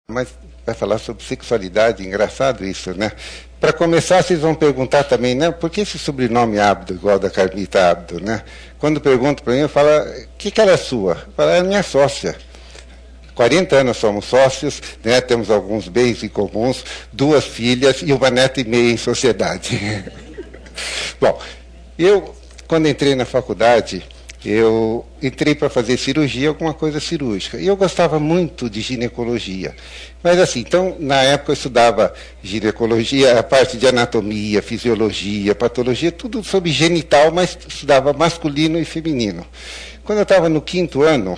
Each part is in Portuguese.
Mas vai falar sobre sexualidade, engraçado isso, né? Para começar, vocês vão perguntar também, né? Por que esse sobrenome Abdo, igual da Carmita Abdo, né? Quando perguntam para mim, eu falo, o que ela é sua? Eu falo, é minha sócia. 40 anos somos sócios, né? Temos alguns bens em comuns, 2 filhas e 1 neta e meia em sociedade. Bom, eu, quando entrei na faculdade, eu entrei para fazer cirurgia, alguma coisa cirúrgica. E eu gostava muito de ginecologia. Mas assim, então, na época eu estudava ginecologia, a parte de anatomia, fisiologia, patologia, tudo sobre genital, mas estudava masculino e feminino. Quando eu estava no 5º ano,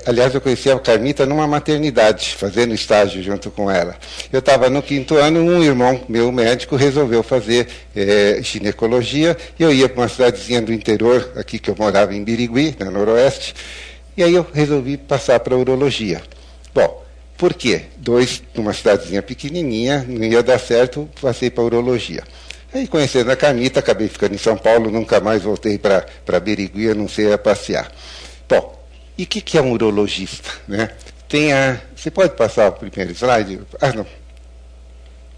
aliás, eu conheci a Carmita numa maternidade, fazendo estágio junto com ela. Eu estava no 5º ano, um irmão meu, médico, resolveu fazer ginecologia, e eu ia para uma cidadezinha do interior, aqui que eu morava em Birigui, no noroeste, e aí eu resolvi passar para a urologia. Bom, por quê? 2 numa cidadezinha pequenininha, não ia dar certo, passei para a urologia. Aí, conhecendo a Carmita, acabei ficando em São Paulo, nunca mais voltei para Birigui, a não ser a passear. Bom, e o que é um urologista? Né? Você pode passar o primeiro slide? Ah, não.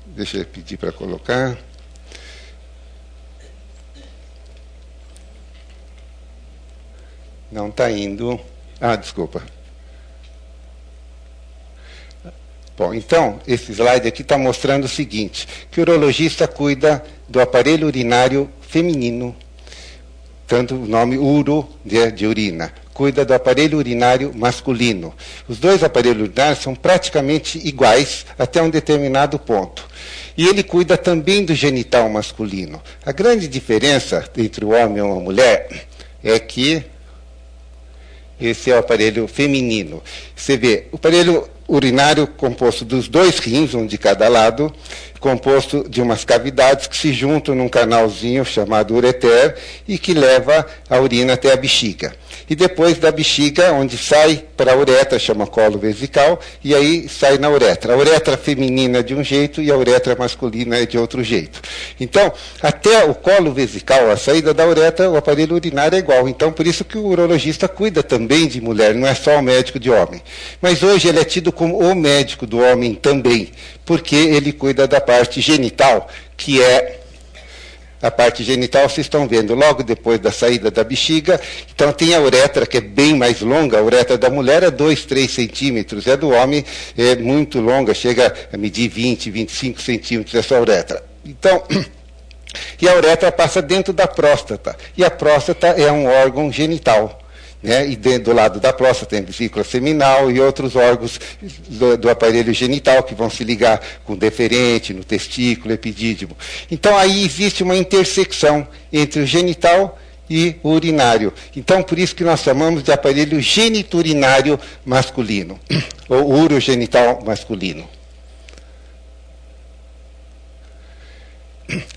Deixa eu pedir para colocar. Não está indo. Ah, desculpa. Bom, então, esse slide aqui está mostrando o seguinte, que o urologista cuida do aparelho urinário feminino, tanto o nome uro de urina, cuida do aparelho urinário masculino. Os 2 aparelhos urinários são praticamente iguais até um determinado ponto. E ele cuida também do genital masculino. A grande diferença entre o homem e a mulher é que esse é o aparelho feminino. Você vê, o aparelho urinário composto dos 2 rins, um de cada lado, composto de umas cavidades que se juntam num canalzinho chamado ureter e que leva a urina até a bexiga. E depois da bexiga, onde sai para a uretra, chama colo vesical, e aí sai na uretra. A uretra feminina é de um jeito e a uretra masculina é de outro jeito. Então, até o colo vesical, a saída da uretra, o aparelho urinário é igual. Então, por isso que o urologista cuida também de mulher, não é só o médico de homem. Mas hoje ele é tido como o médico do homem também, porque ele cuida da parte genital, que é a parte genital, vocês estão vendo, logo depois da saída da bexiga. Então tem a uretra, que é bem mais longa. A uretra da mulher é 2, 3 centímetros, a do homem é muito longa, chega a medir 20, 25 centímetros essa uretra. Então, e a uretra passa dentro da próstata, e a próstata é um órgão genital. Né? E do lado da próstata tem a vesícula seminal e outros órgãos do aparelho genital que vão se ligar com o deferente, no testículo, epidídimo. Então aí existe uma intersecção entre o genital e o urinário. Então por isso que nós chamamos de aparelho geniturinário masculino, ou urogenital masculino.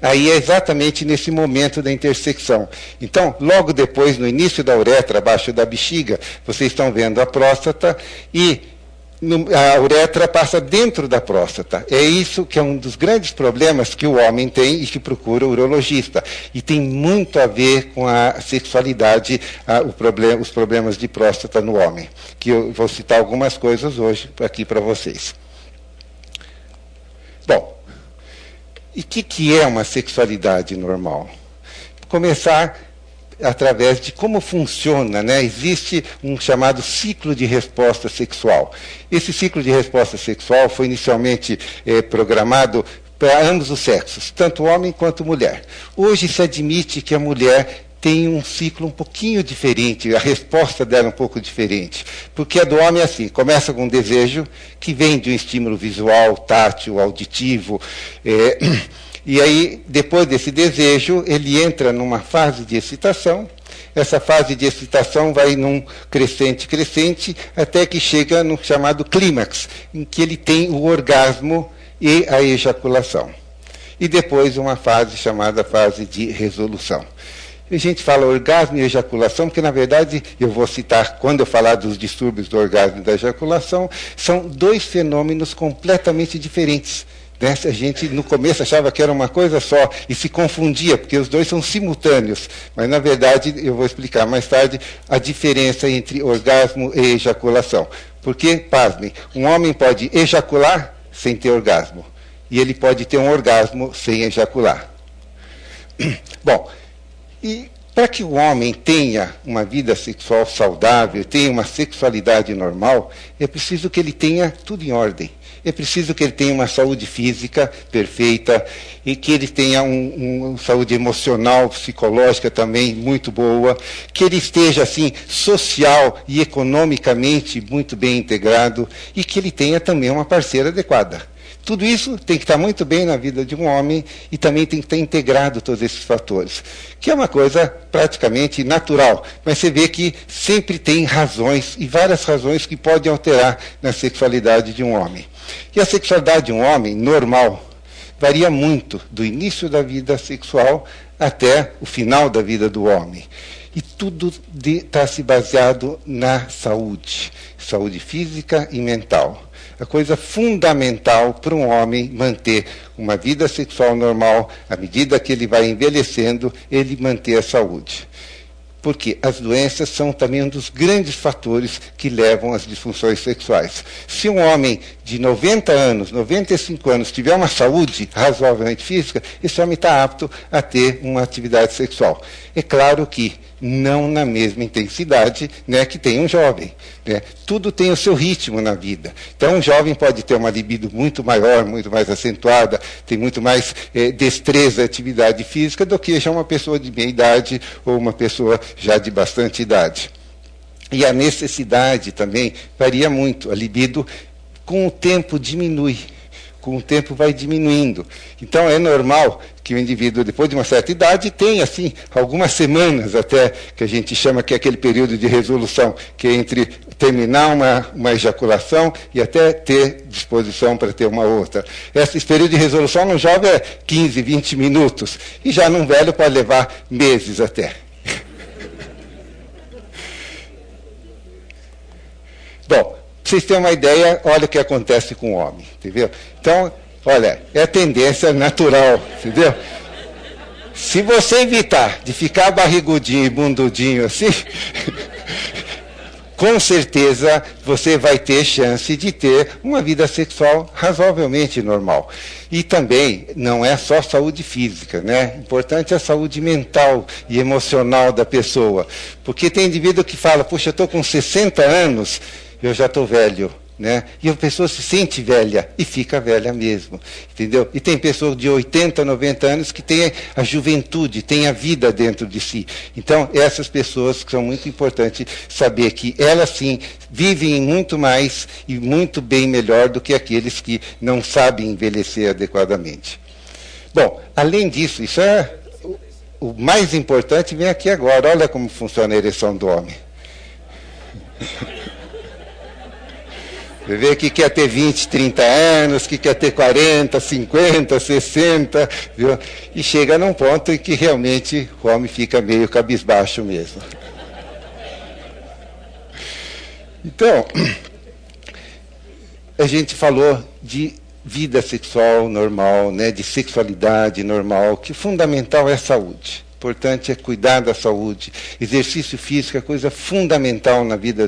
Aí é exatamente nesse momento da intersecção. Então, logo depois, no início da uretra, abaixo da bexiga, vocês estão vendo a próstata e a uretra passa dentro da próstata. É isso que é um dos grandes problemas que o homem tem e que procura o urologista. E tem muito a ver com a sexualidade, os problemas de próstata no homem. Que eu vou citar algumas coisas hoje aqui para vocês. Bom, e o que é uma sexualidade normal? Começar através de como funciona, né? Existe um chamado ciclo de resposta sexual. Esse ciclo de resposta sexual foi inicialmente programado para ambos os sexos, tanto homem quanto mulher. Hoje se admite que a mulher tem um ciclo um pouquinho diferente, a resposta dela é um pouco diferente. Porque a do homem é assim, começa com um desejo que vem de um estímulo visual, tátil, auditivo, e aí, depois desse desejo, ele entra numa fase de excitação. Essa fase de excitação vai num crescente, até que chega no chamado clímax, em que ele tem o orgasmo e a ejaculação. E depois uma fase chamada fase de resolução. A gente fala orgasmo e ejaculação, porque, na verdade, eu vou citar, quando eu falar dos distúrbios do orgasmo e da ejaculação, são 2 fenômenos completamente diferentes. né? A gente, no começo, achava que era uma coisa só e se confundia, porque os dois são simultâneos. Mas, na verdade, eu vou explicar mais tarde a diferença entre orgasmo e ejaculação. Porque, pasmem, um homem pode ejacular sem ter orgasmo. E ele pode ter um orgasmo sem ejacular. Bom, e para que o homem tenha uma vida sexual saudável, tenha uma sexualidade normal, é preciso que ele tenha tudo em ordem. É preciso que ele tenha uma saúde física perfeita e que ele tenha uma saúde emocional, psicológica também muito boa, que ele esteja, assim, social e economicamente muito bem integrado e que ele tenha também uma parceira adequada. Tudo isso tem que estar muito bem na vida de um homem e também tem que estar integrado todos esses fatores, que é uma coisa praticamente natural, mas você vê que sempre tem razões e várias razões que podem alterar na sexualidade de um homem. E a sexualidade de um homem normal varia muito do início da vida sexual até o final da vida do homem. E tudo está se baseado na saúde, saúde física e mental. A coisa fundamental para um homem manter uma vida sexual normal, à medida que ele vai envelhecendo, ele manter a saúde. Porque as doenças são também um dos grandes fatores que levam às disfunções sexuais. Se um homem de 90 anos, 95 anos, tiver uma saúde razoavelmente física, esse homem está apto a ter uma atividade sexual. É claro que não na mesma intensidade, né, que tem um jovem, né? Tudo tem o seu ritmo na vida. Então, um jovem pode ter uma libido muito maior, muito mais acentuada, tem muito mais destreza, atividade física, do que já uma pessoa de meia idade ou uma pessoa já de bastante idade. E a necessidade também varia muito. A libido, com o tempo, diminui. Com o tempo vai diminuindo. Então é normal que o indivíduo, depois de uma certa idade, tenha, assim, algumas semanas até, que a gente chama que é aquele período de resolução, que é entre terminar uma ejaculação e até ter disposição para ter uma outra. Esse período de resolução no jovem é 15, 20 minutos, e já num velho pode levar meses até. Bom, para vocês terem uma ideia, olha o que acontece com o homem, entendeu? Então, olha, é a tendência natural, entendeu? Se você evitar de ficar barrigudinho e bundudinho assim, com certeza você vai ter chance de ter uma vida sexual razoavelmente normal. E também não é só saúde física, né? Importante é a saúde mental e emocional da pessoa. Porque tem indivíduo que fala, puxa, eu estou com 60 anos, eu já estou velho, né? E a pessoa se sente velha e fica velha mesmo, entendeu? E tem pessoas de 80, 90 anos que têm a juventude, têm a vida dentro de si. Então, essas pessoas que são muito importantes saber que elas, sim, vivem muito mais e muito bem melhor do que aqueles que não sabem envelhecer adequadamente. Bom, além disso, isso é o mais importante, vem aqui agora. Olha como funciona a ereção do homem. Você vê que quer ter 20, 30 anos, que quer ter 40, 50, 60, viu? E chega num ponto em que realmente o homem fica meio cabisbaixo mesmo. Então, a gente falou de vida sexual normal, né, de sexualidade normal, que o fundamental é a saúde. O importante é cuidar da saúde. Exercício físico é coisa fundamental na vida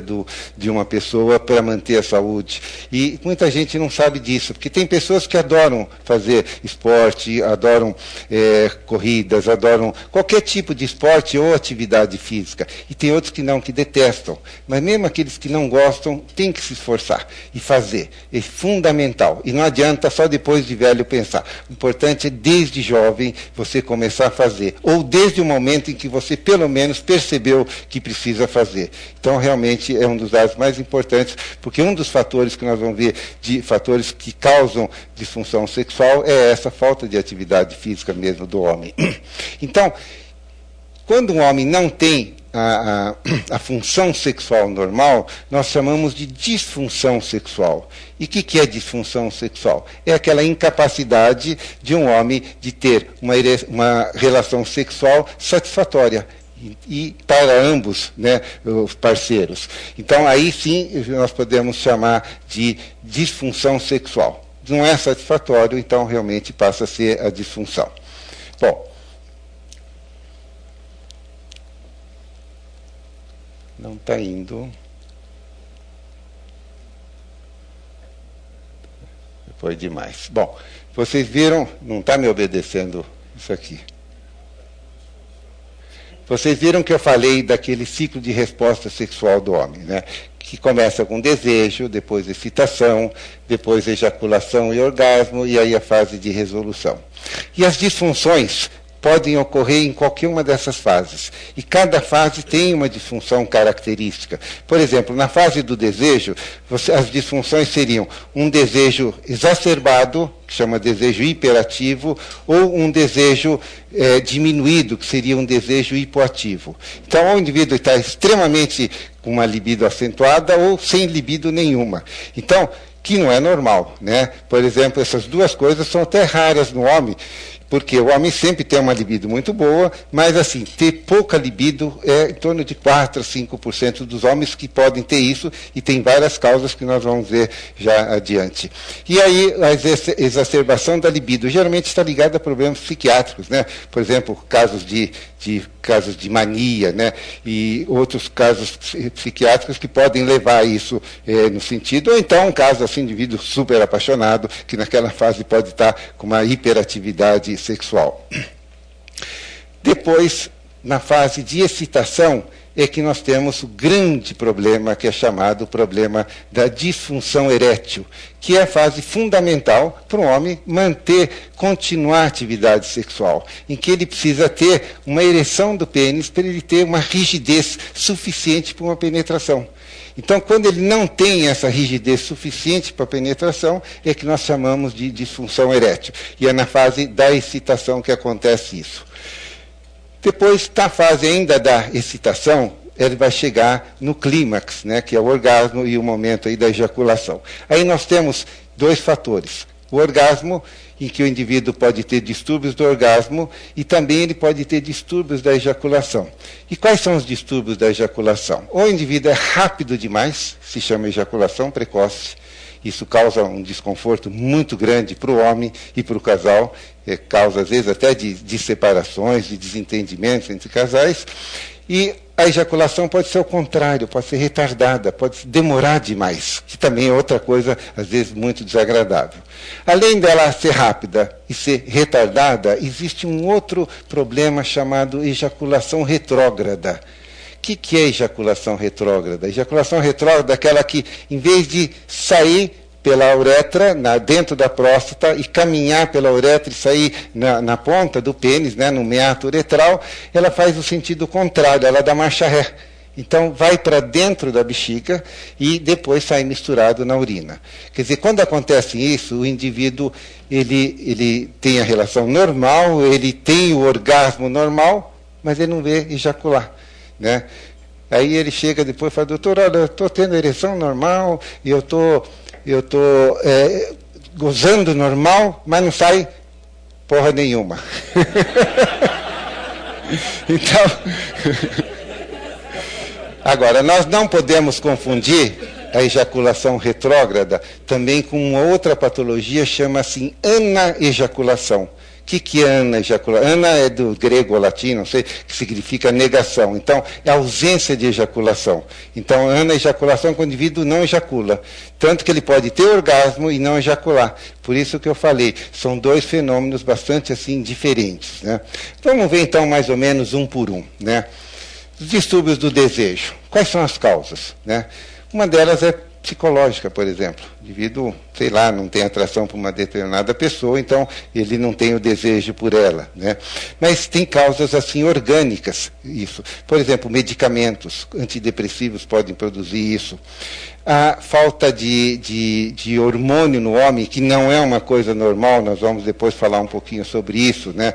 de uma pessoa para manter a saúde. E muita gente não sabe disso, porque tem pessoas que adoram fazer esporte, adoram corridas, adoram qualquer tipo de esporte ou atividade física. E tem outros que não, que detestam. Mas mesmo aqueles que não gostam, têm que se esforçar e fazer. É fundamental. E não adianta só depois de velho pensar. O importante é, desde jovem, você começar a fazer. Ou desde o momento em que você, pelo menos, percebeu que precisa fazer. Então, realmente, é um dos dados mais importantes, porque um dos fatores que nós vamos ver, de fatores que causam disfunção sexual, é essa falta de atividade física mesmo do homem. Então, quando um homem não tem a função sexual normal, nós chamamos de disfunção sexual. E o que é disfunção sexual? É aquela incapacidade de um homem de ter uma relação sexual satisfatória. E para ambos, né, os parceiros. Então, aí sim, nós podemos chamar de disfunção sexual. não é satisfatório, então realmente passa a ser a disfunção. Bom, não está indo. Foi demais. Bom, vocês viram, não está me obedecendo isso aqui. Vocês viram que eu falei daquele ciclo de resposta sexual do homem, né? Que começa com desejo, depois excitação, depois ejaculação e orgasmo, e aí a fase de resolução. E as disfunções podem ocorrer em qualquer uma dessas fases. E cada fase tem uma disfunção característica. Por exemplo, na fase do desejo, as disfunções seriam um desejo exacerbado, que chama desejo hiperativo, ou um desejo diminuído, que seria um desejo hipoativo. Então, o indivíduo está extremamente com uma libido acentuada ou sem libido nenhuma. Então, que não é normal, né? Por exemplo, essas duas coisas são até raras no homem, porque o homem sempre tem uma libido muito boa, mas assim, ter pouca libido é em torno de 4 a 5% dos homens que podem ter isso, e tem várias causas que nós vamos ver já adiante. E aí, a exacerbação da libido geralmente está ligada a problemas psiquiátricos, né? Por exemplo, casos de mania, né? E outros casos psiquiátricos que podem levar a isso no sentido, ou então um caso assim, de indivíduo super apaixonado, que naquela fase pode estar com uma hiperatividade sexual. Depois, na fase de excitação, é que nós temos o grande problema, que é chamado problema da disfunção erétil, que é a fase fundamental para o homem continuar a atividade sexual, em que ele precisa ter uma ereção do pênis para ele ter uma rigidez suficiente para uma penetração. Então, quando ele não tem essa rigidez suficiente para a penetração, é que nós chamamos de disfunção erétil. E é na fase da excitação que acontece isso. Depois, na fase ainda da excitação, ele vai chegar no clímax, né, que é o orgasmo e o momento aí da ejaculação. Aí nós temos dois fatores. O orgasmo, em que o indivíduo pode ter distúrbios do orgasmo, e também ele pode ter distúrbios da ejaculação. E quais são os distúrbios da ejaculação? Ou o indivíduo é rápido demais, se chama ejaculação precoce. Isso causa um desconforto muito grande para o homem e para o casal, causa às vezes até de separações, de desentendimentos entre casais. E a ejaculação pode ser o contrário, pode ser retardada, pode demorar demais, que também é outra coisa, às vezes, muito desagradável. Além dela ser rápida e ser retardada, existe um outro problema chamado ejaculação retrógrada. O que é ejaculação retrógrada? Ejaculação retrógrada é aquela que, em vez de sair pela uretra, dentro da próstata, e caminhar pela uretra e sair na ponta do pênis, né, no meato uretral, ela faz o sentido contrário, ela dá marcha ré. Então, vai para dentro da bexiga e depois sai misturado na urina. Quer dizer, quando acontece isso, o indivíduo ele tem a relação normal, ele tem o orgasmo normal, mas ele não vê ejacular, né? Aí ele chega depois e fala: doutor, olha, eu estou tendo ereção normal, e eu estou gozando normal, mas não sai porra nenhuma. Então, agora, nós não podemos confundir a ejaculação retrógrada também com uma outra patologia, chama-se anaejaculação. O que é anaejaculação? Ana é do grego ou latim, não sei, que significa negação. Então, é a ausência de ejaculação. Então, anaejaculação é quando o indivíduo não ejacula. Tanto que ele pode ter orgasmo e não ejacular. Por isso que eu falei, são dois fenômenos bastante assim diferentes, né? Vamos ver então mais ou menos um por um, né? Os distúrbios do desejo. Quais são as causas, né? Uma delas é psicológica, por exemplo. O indivíduo, sei lá, não tem atração por uma determinada pessoa, então ele não tem o desejo por ela, né? Mas tem causas assim orgânicas, isso. Por exemplo, medicamentos antidepressivos podem produzir isso. A falta de hormônio no homem, que não é uma coisa normal, nós vamos depois falar um pouquinho sobre isso, né?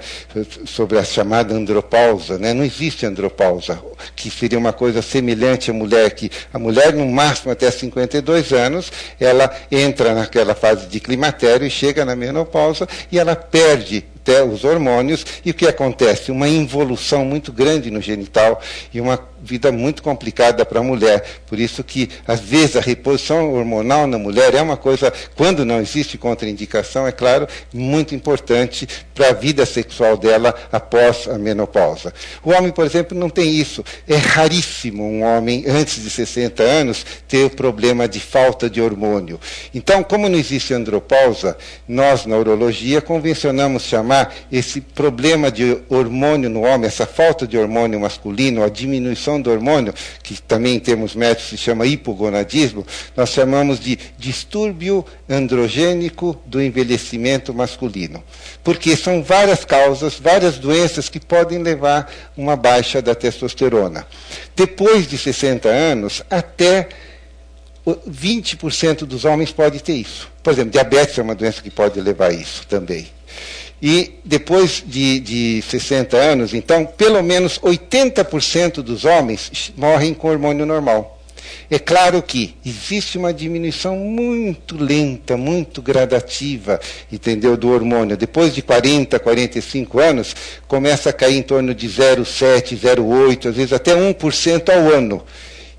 Sobre a chamada andropausa, né? Não existe andropausa, que seria uma coisa semelhante à mulher, que a mulher, no máximo até 52 anos, ela entra naquela fase de climatério e chega na menopausa e ela perde até os hormônios, e o que acontece? Uma involução muito grande no genital e uma vida muito complicada para a mulher. Por isso que, às vezes, a reposição hormonal na mulher é uma coisa, quando não existe contraindicação, é claro, muito importante para a vida sexual dela após a menopausa. O homem, por exemplo, não tem isso. É raríssimo um homem, antes de 60 anos, ter o problema de falta de hormônio. Então, como não existe andropausa, nós, na urologia, convencionamos chamar esse problema de hormônio no homem, essa falta de hormônio masculino, a diminuição do hormônio, que também em termos médicos se chama hipogonadismo, nós chamamos de distúrbio androgênico do envelhecimento masculino. Porque são várias causas, várias doenças que podem levar a uma baixa da testosterona. Depois de 60 anos, até 20% dos homens pode ter isso. Por exemplo, diabetes é uma doença que pode levar a isso também. E depois de 60 anos, então, pelo menos 80% dos homens morrem com hormônio normal. É claro que existe uma diminuição muito lenta, muito gradativa, entendeu, do hormônio. Depois de 40, 45 anos, começa a cair em torno de 0,7, 0,8, às vezes até 1% ao ano.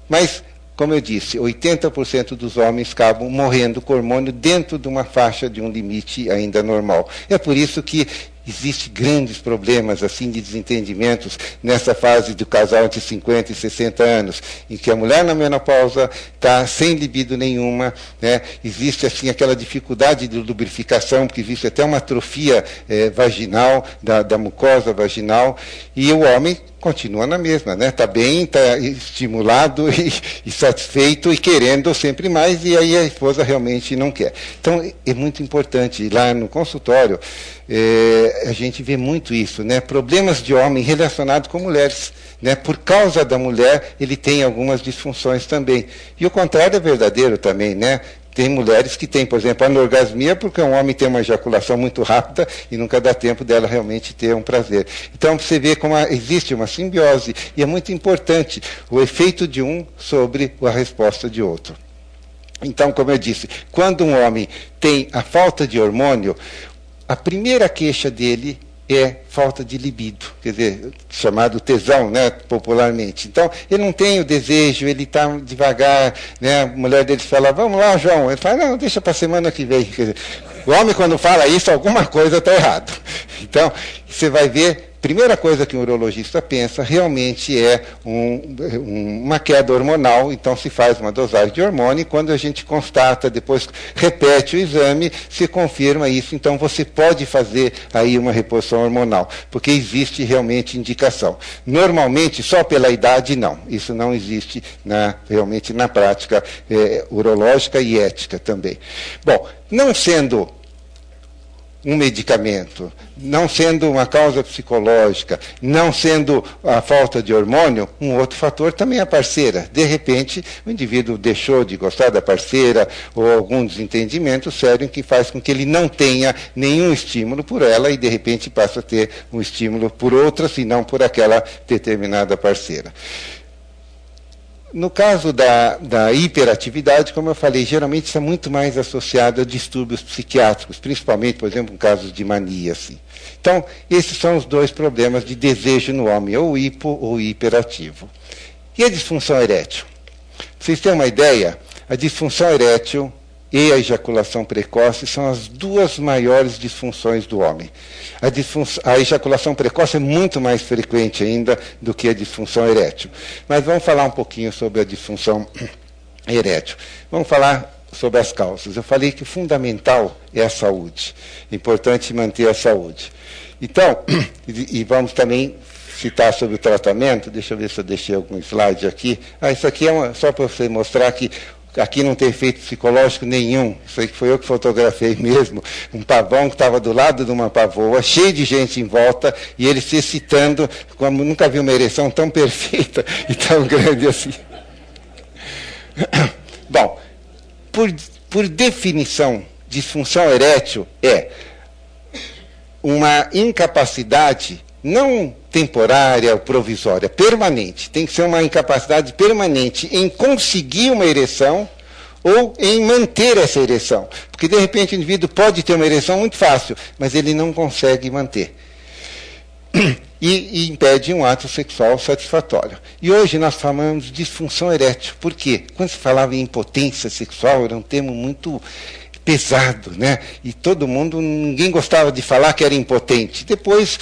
Mas, como eu disse, 80% dos homens acabam morrendo com hormônio dentro de uma faixa de um limite ainda normal. É por isso que existem grandes problemas assim de desentendimentos nessa fase do casal entre 50 e 60 anos, em que a mulher na menopausa está sem libido nenhuma, né? Existe assim aquela dificuldade de lubrificação, porque existe até uma atrofia vaginal, da mucosa vaginal, e o homem continua na mesma, né? Está bem, está estimulado e satisfeito e querendo sempre mais, e aí a esposa realmente não quer. Então, é muito importante, lá no consultório, a gente vê muito isso, né? Problemas de homem relacionados com mulheres. Né? Por causa da mulher, ele tem algumas disfunções também. E o contrário é verdadeiro também, né? Tem mulheres que têm, por exemplo, anorgasmia porque um homem tem uma ejaculação muito rápida e nunca dá tempo dela realmente ter um prazer. Então, você vê como existe uma simbiose, e é muito importante o efeito de um sobre a resposta de outro. Então, como eu disse, quando um homem tem a falta de hormônio, a primeira queixa dele é falta de libido, quer dizer, chamado tesão, né, popularmente. Então, ele não tem o desejo, ele está devagar, né, a mulher dele fala, vamos lá, João. Ele fala, não, deixa para a semana que vem. Quer dizer, o homem, quando fala isso, alguma coisa está errada. Então, você vai ver, primeira coisa que um urologista pensa realmente é uma queda hormonal, então se faz uma dosagem de hormônio, e quando a gente constata, depois repete o exame, se confirma isso, então você pode fazer aí uma reposição hormonal, porque existe realmente indicação. Normalmente, só pela idade, não. Isso não existe realmente na prática urológica e ética também. Bom, não sendo um medicamento, não sendo uma causa psicológica, não sendo a falta de hormônio, um outro fator também é a parceira. De repente, o indivíduo deixou de gostar da parceira ou algum desentendimento sério que faz com que ele não tenha nenhum estímulo por ela e, de repente, passa a ter um estímulo por outra, se não por aquela determinada parceira. No caso da hiperatividade, como eu falei, geralmente está muito mais associado a distúrbios psiquiátricos, principalmente, por exemplo, em casos de mania. Assim. Então, esses são os dois problemas de desejo no homem, ou hipo ou hiperativo. E a disfunção erétil? Para vocês terem uma ideia, a disfunção erétil e a ejaculação precoce são as duas maiores disfunções do homem. A ejaculação precoce é muito mais frequente ainda do que a disfunção erétil. Mas vamos falar um pouquinho sobre a disfunção erétil. Vamos falar sobre as causas. Eu falei que o fundamental é a saúde. É importante manter a saúde. Então, e vamos também citar sobre o tratamento. Deixa eu ver se eu deixei algum slide aqui. Isso aqui é só para você mostrar que aqui não tem efeito psicológico nenhum. Isso aí foi eu que fotografei mesmo. Um pavão que estava do lado de uma pavoa, cheio de gente em volta, e ele se excitando, como nunca vi uma ereção tão perfeita e tão grande assim. Bom, por definição, disfunção erétil é uma incapacidade não temporária ou provisória, permanente. Tem que ser uma incapacidade permanente em conseguir uma ereção ou em manter essa ereção. Porque, de repente, o indivíduo pode ter uma ereção muito fácil, mas ele não consegue manter. E impede um ato sexual satisfatório. E hoje nós falamos de disfunção erétil. Por quê? Quando se falava em impotência sexual, era um termo muito pesado, né? E todo mundo, ninguém gostava de falar que era impotente. Depois,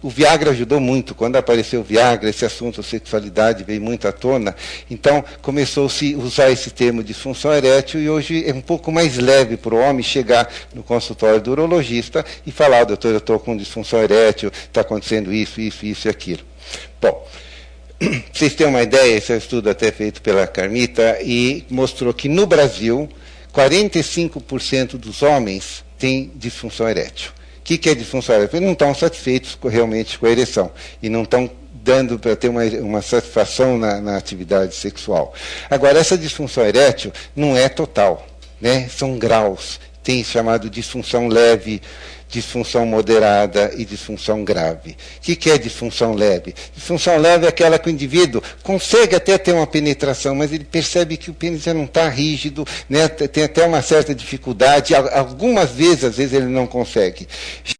o Viagra ajudou muito. Quando apareceu o Viagra, esse assunto sexualidade veio muito à tona. Então, começou-se a usar esse termo disfunção erétil e hoje é um pouco mais leve para o homem chegar no consultório do urologista e falar, doutor, eu estou com disfunção erétil, está acontecendo isso, isso, isso e aquilo. Bom, vocês têm uma ideia, esse é um estudo até feito pela Carmita e mostrou que no Brasil, 45% dos homens têm disfunção erétil. O que é disfunção erétil? Eles não estão satisfeitos realmente com a ereção e não estão dando para ter uma satisfação na atividade sexual. Agora, essa disfunção erétil não é total, né? São graus. Tem chamado disfunção leve, disfunção moderada e disfunção grave. O que é disfunção leve? Disfunção leve é aquela que o indivíduo consegue até ter uma penetração, mas ele percebe que o pênis já não está rígido, né? Tem até uma certa dificuldade, algumas vezes, às vezes ele não consegue.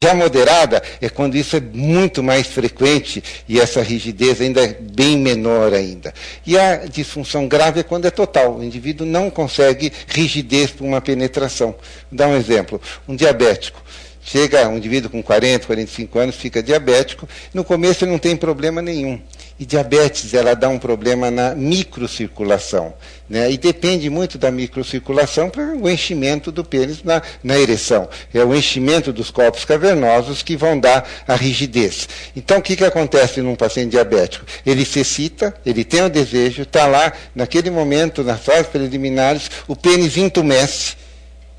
Já moderada é quando isso é muito mais frequente e essa rigidez ainda é bem menor ainda. E a disfunção grave é quando é total, o indivíduo não consegue rigidez para uma penetração. Vou dar um exemplo, um diabético. Chega um indivíduo com 40, 45 anos, fica diabético, no começo ele não tem problema nenhum. E diabetes, ela dá um problema na microcirculação, né? E depende muito da microcirculação para o enchimento do pênis na ereção. É o enchimento dos corpos cavernosos que vão dar a rigidez. Então, o que acontece num paciente diabético? Ele se excita, ele tem o desejo, está lá, naquele momento, nas fases preliminares, o pênis entumece,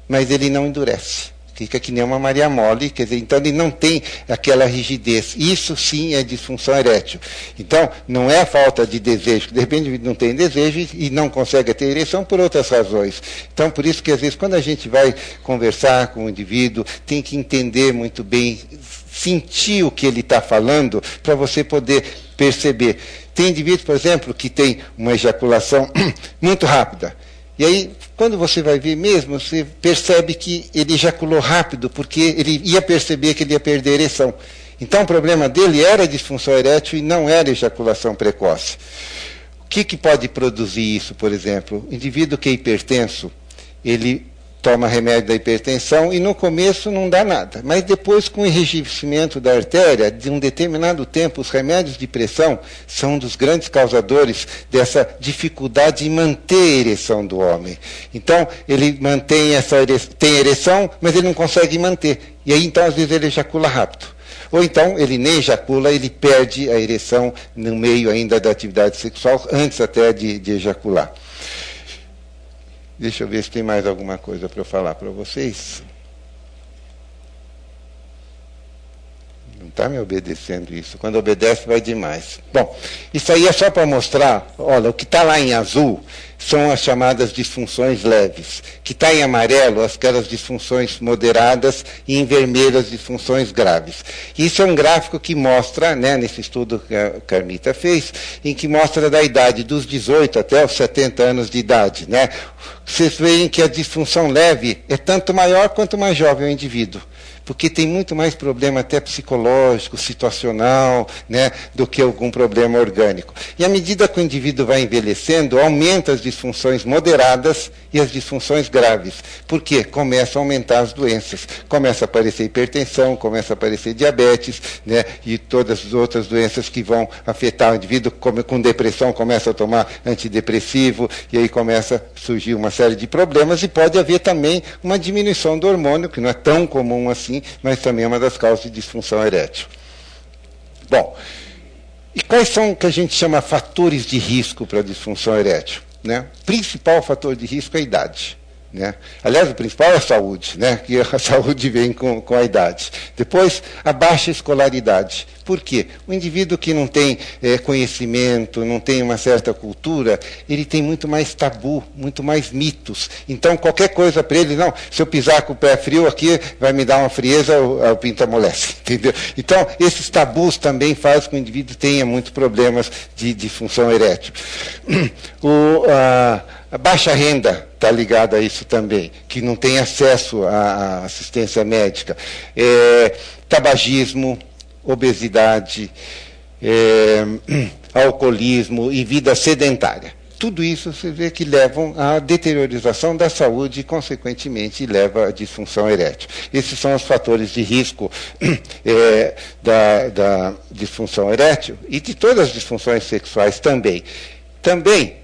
mas ele não endurece. Fica que nem uma Maria Mole, quer dizer, então ele não tem aquela rigidez. Isso sim é disfunção erétil. Então, não é a falta de desejo, de repente ele não tem desejo e não consegue ter ereção por outras razões. Então, por isso que às vezes quando a gente vai conversar com o indivíduo, tem que entender muito bem, sentir o que ele está falando, para você poder perceber. Tem indivíduos, por exemplo, que tem uma ejaculação muito rápida. E aí, quando você vai ver mesmo, você percebe que ele ejaculou rápido, porque ele ia perceber que ele ia perder a ereção. Então, o problema dele era a disfunção erétil e não era a ejaculação precoce. O que pode produzir isso, por exemplo? O indivíduo que é hipertenso, ele toma remédio da hipertensão e no começo não dá nada. Mas depois, com o enrijecimento da artéria, de um determinado tempo, os remédios de pressão são um dos grandes causadores dessa dificuldade em manter a ereção do homem. Então, ele mantém tem ereção, mas ele não consegue manter. E aí, então, às vezes, ele ejacula rápido. Ou então, ele nem ejacula, ele perde a ereção no meio ainda da atividade sexual, antes até de ejacular. Deixa eu ver se tem mais alguma coisa para eu falar para vocês. Não está me obedecendo isso. Quando obedece, vai demais. Bom, isso aí é só para mostrar, olha, o que está lá em azul são as chamadas disfunções leves. Que está em amarelo, aquelas disfunções moderadas, e em vermelho, as disfunções graves. Isso é um gráfico que mostra, né, nesse estudo que a Carmita fez, em que mostra da idade dos 18 até os 70 anos de idade, né? Vocês veem que a disfunção leve é tanto maior quanto mais jovem o indivíduo, porque tem muito mais problema até psicológico, situacional, né, do que algum problema orgânico. E à medida que o indivíduo vai envelhecendo, aumenta as disfunções moderadas e as disfunções graves. Por quê? Começam a aumentar as doenças. Começa a aparecer hipertensão, começa a aparecer diabetes, né, e todas as outras doenças que vão afetar o indivíduo. Com depressão, começa a tomar antidepressivo, e aí começa a surgir uma série de problemas, e pode haver também uma diminuição do hormônio, que não é tão comum assim, mas também é uma das causas de disfunção erétil. Bom, e quais são o que a gente chama fatores de risco para a disfunção erétil? Né? O principal fator de risco é a idade. Né? Aliás, o principal é a saúde, né? Que a saúde vem com a idade. Depois, a baixa escolaridade. Por quê? O indivíduo que não tem conhecimento, não tem uma certa cultura, ele tem muito mais tabu, muito mais mitos. Então, qualquer coisa para ele, não, se eu pisar com o pé frio aqui, vai me dar uma frieza, o pinto amolece. Entendeu? Então, esses tabus também fazem com que o indivíduo tenha muitos problemas de disfunção erétil. A baixa renda está ligada a isso também, que não tem acesso à assistência médica. Tabagismo, obesidade, alcoolismo e vida sedentária. Tudo isso você vê que levam à deteriorização da saúde e, consequentemente, leva à disfunção erétil. Esses são os fatores de risco da disfunção erétil e de todas as disfunções sexuais também. Também,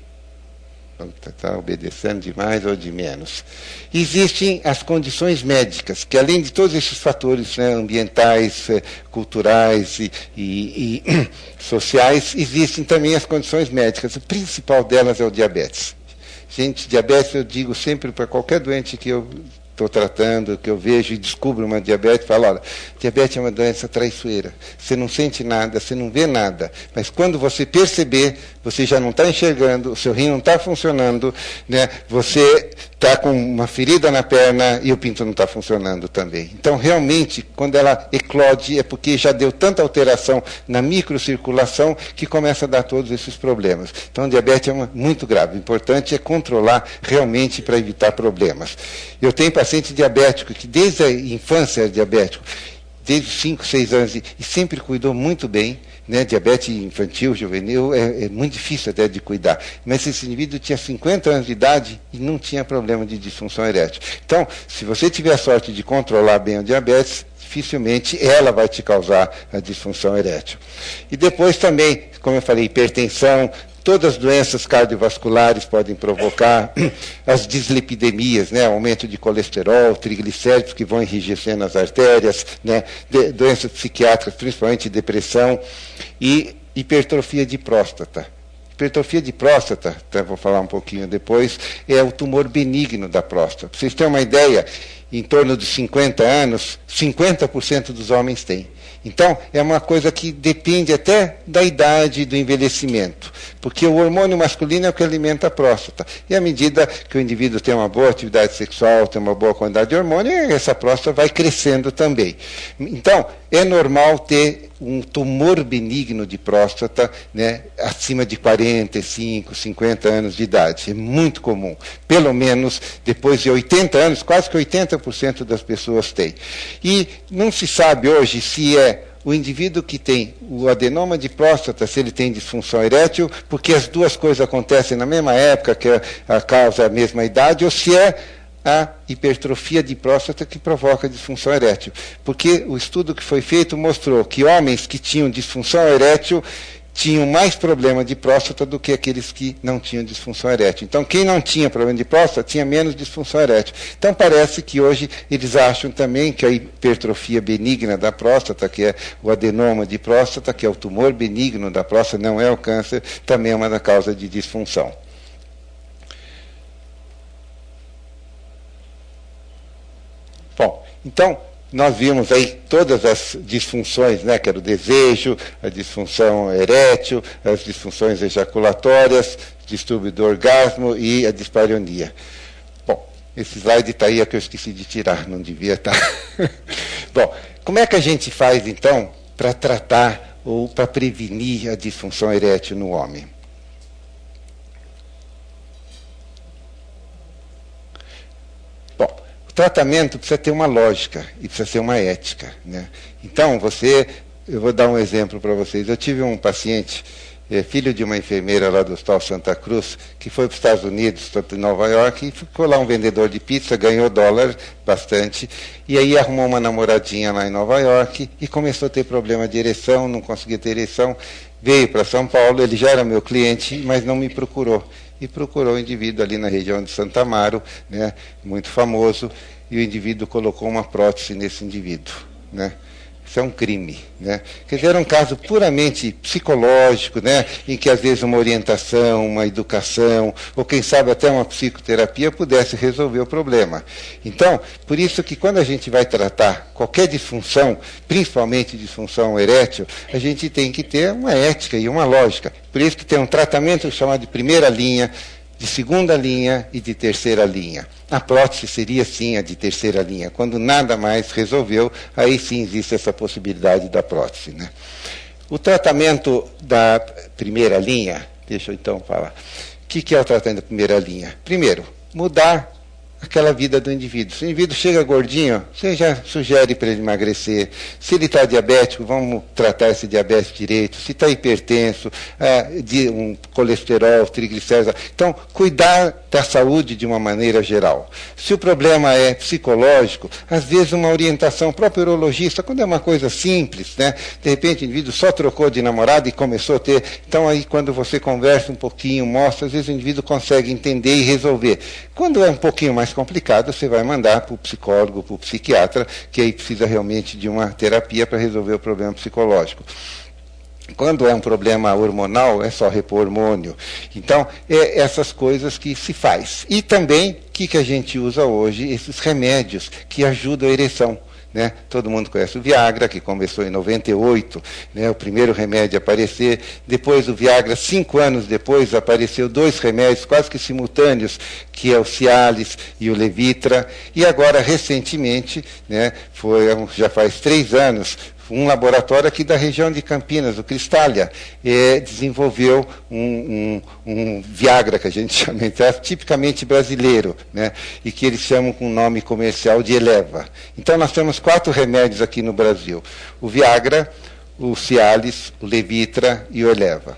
está obedecendo de mais ou de menos, existem as condições médicas, que além de todos esses fatores, né, ambientais, culturais e sociais, existem também as condições médicas. A principal delas é o diabetes. Gente, diabetes eu digo sempre para qualquer doente que eu estou tratando, que eu vejo e descubro uma diabetes, falo, olha, diabetes é uma doença traiçoeira. Você não sente nada, você não vê nada, mas quando você perceber, você já não está enxergando, o seu rim não está funcionando, né? Você está com uma ferida na perna e o pinto não está funcionando também. Então, realmente, quando ela eclode, é porque já deu tanta alteração na microcirculação que começa a dar todos esses problemas. Então, diabetes é muito grave. O importante é controlar realmente para evitar problemas. Eu tenho paciente diabético que desde a infância é diabético, desde 5, 6 anos, e sempre cuidou muito bem, né? Diabetes infantil, juvenil, é muito difícil até de cuidar. Mas esse indivíduo tinha 50 anos de idade e não tinha problema de disfunção erétil. Então, se você tiver a sorte de controlar bem o diabetes, dificilmente ela vai te causar a disfunção erétil. E depois também, como eu falei, hipertensão, todas as doenças cardiovasculares podem provocar, as dislipidemias, né, aumento de colesterol, triglicéridos que vão enrijecendo as artérias, né, doenças psiquiátricas, principalmente depressão, e hipertrofia de próstata. Hipertrofia de próstata, até vou falar um pouquinho depois, é o tumor benigno da próstata. Para vocês terem uma ideia, em torno de 50 anos, 50% dos homens têm. Então, é uma coisa que depende até da idade e do envelhecimento, porque o hormônio masculino é o que alimenta a próstata. E à medida que o indivíduo tem uma boa atividade sexual, tem uma boa quantidade de hormônio, essa próstata vai crescendo também. Então, é normal ter um tumor benigno de próstata, né, acima de 45, 50 anos de idade. É muito comum. Pelo menos depois de 80 anos, quase que 80% das pessoas têm. E não se sabe hoje se é o indivíduo que tem o adenoma de próstata, se ele tem disfunção erétil, porque as duas coisas acontecem na mesma época, que a causa é a mesma idade, ou se é a hipertrofia de próstata que provoca disfunção erétil. Porque o estudo que foi feito mostrou que homens que tinham disfunção erétil tinham mais problema de próstata do que aqueles que não tinham disfunção erétil. Então, quem não tinha problema de próstata tinha menos disfunção erétil. Então, parece que hoje eles acham também que a hipertrofia benigna da próstata, que é o adenoma de próstata, que é o tumor benigno da próstata, não é o câncer, também é uma da causa de disfunção. Bom, então, nós vimos aí todas as disfunções, né, que era o desejo, a disfunção erétil, as disfunções ejaculatórias, distúrbio do orgasmo e a dispareunia. Bom, esse slide está aí, é que eu esqueci de tirar, não devia estar. Bom, como é que a gente faz, então, para tratar ou para prevenir a disfunção erétil no homem? O tratamento precisa ter uma lógica e precisa ter uma ética, né? Então, eu vou dar um exemplo para vocês. Eu tive um paciente, filho de uma enfermeira lá do Hospital Santa Cruz, que foi para os Estados Unidos, em Nova York, e ficou lá um vendedor de pizza, ganhou dólar bastante, e aí arrumou uma namoradinha lá em Nova York e começou a ter problema de ereção, não conseguia ter ereção, veio para São Paulo, ele já era meu cliente, mas não me procurou. E procurou o indivíduo ali na região de Santa Amaro, né, muito famoso, e o indivíduo colocou uma prótese nesse indivíduo, né? Isso é um crime, né? Quer dizer, era um caso puramente psicológico, né, em que às vezes uma orientação, uma educação, ou quem sabe até uma psicoterapia pudesse resolver o problema. Então, por isso que quando a gente vai tratar qualquer disfunção, principalmente disfunção erétil, a gente tem que ter uma ética e uma lógica. Por isso que tem um tratamento chamado de primeira linha, de segunda linha e de terceira linha. A prótese seria, sim, a de terceira linha. Quando nada mais resolveu, aí sim existe essa possibilidade da prótese, né? O tratamento da primeira linha, deixa eu então falar, que é o tratamento da primeira linha? Primeiro, mudar aquela vida do indivíduo. Se o indivíduo chega gordinho, você já sugere para ele emagrecer. Se ele está diabético, vamos tratar esse diabetes direito. Se está hipertenso, de um colesterol, triglicéridos. Então, cuidar da saúde de uma maneira geral. Se o problema é psicológico, às vezes uma orientação, o próprio urologista, quando é uma coisa simples, né? De repente o indivíduo só trocou de namorado e começou a ter. Então, aí quando você conversa um pouquinho, mostra, às vezes o indivíduo consegue entender e resolver. Quando é um pouquinho mais complicado, você vai mandar para o psicólogo, para o psiquiatra, que aí precisa realmente de uma terapia para resolver o problema psicológico. Quando é um problema hormonal, é só repor hormônio. Então, é essas coisas que se faz. E também, o que a gente usa hoje? Esses remédios que ajudam a ereção. Né? Todo mundo conhece o Viagra, que começou em 98, né? O primeiro remédio a aparecer. Depois o Viagra, 5 anos depois, apareceu 2 remédios quase que simultâneos, que é o Cialis e o Levitra. E agora, recentemente, né, já faz 3 anos, um laboratório aqui da região de Campinas, o Cristália, desenvolveu um Viagra, que a gente chama, tipicamente brasileiro, né, e que eles chamam com o nome comercial de Eleva. Então, nós temos 4 remédios aqui no Brasil: o Viagra, o Cialis, o Levitra e o Eleva.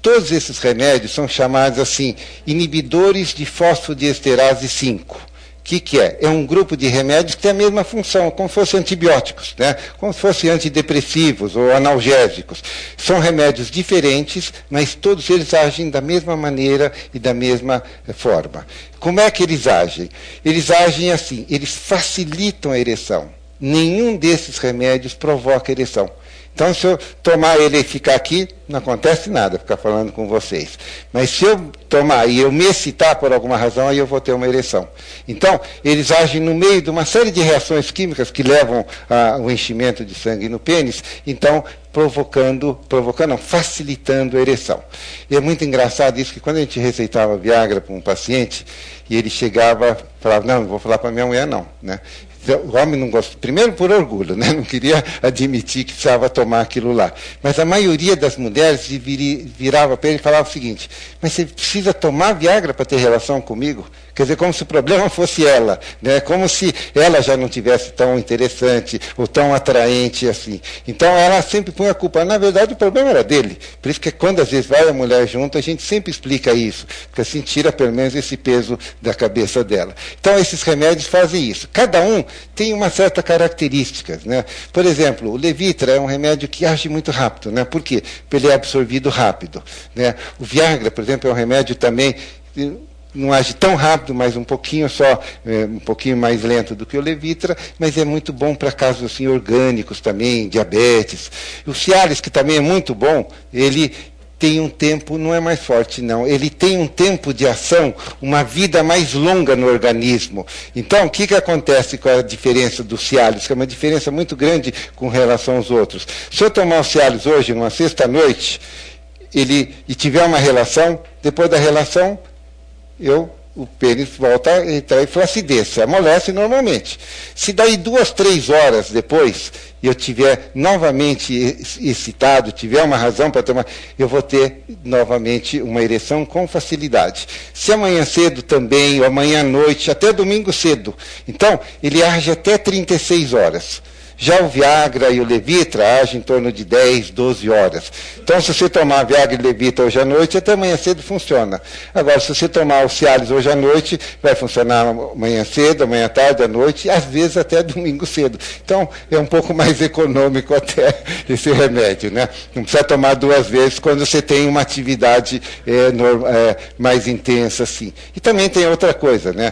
Todos esses remédios são chamados assim, inibidores de fosfodiesterase 5. O que é? É um grupo de remédios que tem a mesma função, como se fossem antibióticos, né? Como se fossem antidepressivos ou analgésicos. São remédios diferentes, mas todos eles agem da mesma maneira e da mesma forma. Como é que eles agem? Eles agem assim, eles facilitam a ereção. Nenhum desses remédios provoca ereção. Então, se eu tomar ele e ficar aqui, não acontece nada, ficar falando com vocês. Mas se eu tomar e eu me excitar por alguma razão, aí eu vou ter uma ereção. Então, eles agem no meio de uma série de reações químicas que levam ao enchimento de sangue no pênis, então facilitando a ereção. E é muito engraçado isso, que quando a gente receitava Viagra para um paciente, e ele chegava, falava, não vou falar para minha mulher não, né? O homem não gosta, primeiro por orgulho, né? Não queria admitir que precisava tomar aquilo lá. Mas a maioria das mulheres virava para ele e falava o seguinte: mas você precisa tomar Viagra para ter relação comigo? Quer dizer, como se o problema fosse ela, né? Como se ela já não tivesse tão interessante ou tão atraente assim. Então ela sempre põe a culpa. Na verdade, o problema era dele. Por isso que quando às vezes vai a mulher junto, a gente sempre explica isso, porque assim tira pelo menos esse peso da cabeça dela. Então esses remédios fazem isso. Cada um tem uma certa característica, né? Por exemplo, o Levitra é um remédio que age muito rápido, né? Por quê? Porque ele é absorvido rápido, né? O Viagra, por exemplo, é um remédio também, não age tão rápido, mas um pouquinho um pouquinho mais lento do que o Levitra, mas é muito bom para casos assim, orgânicos também, diabetes. O Cialis, que também é muito bom, ele tem um tempo, não é mais forte não, ele tem um tempo de ação, uma vida mais longa no organismo. Então, o que acontece com a diferença do Cialis, que é uma diferença muito grande com relação aos outros? Se eu tomar o Cialis hoje, numa sexta-noite, e tiver uma relação, depois da relação, o pênis volta a entrar em flacidez, se amolece normalmente. Se daí 2, 3 horas depois eu tiver novamente excitado, tiver uma razão para tomar, eu vou ter novamente uma ereção com facilidade. Se amanhã cedo também, ou amanhã à noite, até domingo cedo. Então, ele age até 36 horas. Já o Viagra e o Levitra agem em torno de 10, 12 horas. Então, se você tomar Viagra e Levitra hoje à noite, até amanhã cedo funciona. Agora, se você tomar o Cialis hoje à noite, vai funcionar amanhã cedo, amanhã à tarde, à noite, e às vezes até domingo cedo. Então, é um pouco mais econômico até esse remédio, né? Não precisa tomar 2 vezes quando você tem uma atividade mais intensa, assim. E também tem outra coisa, né?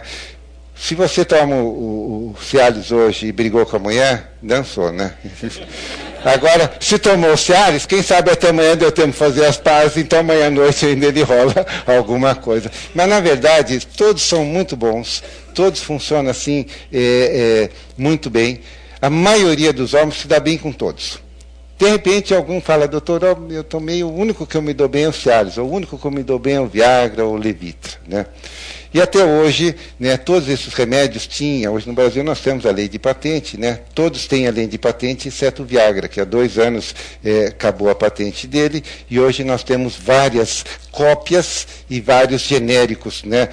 Se você toma o Cialis hoje e brigou com a mulher, dançou, né? Agora, se tomou o Cialis, quem sabe até amanhã deu tempo de fazer as pazes, então amanhã à noite ainda ele rola alguma coisa. Mas, na verdade, todos são muito bons, todos funcionam assim, muito bem. A maioria dos homens se dá bem com todos. De repente, algum fala, doutor, eu tomei, o único que eu me dou bem é o Cialis, o único que eu me dou bem é o Viagra ou o Levitra, né? E até hoje, né, todos esses remédios hoje no Brasil nós temos a lei de patente, né? Todos têm a lei de patente, exceto o Viagra, que há 2 anos acabou a patente dele, e hoje nós temos várias cópias e vários genéricos, né,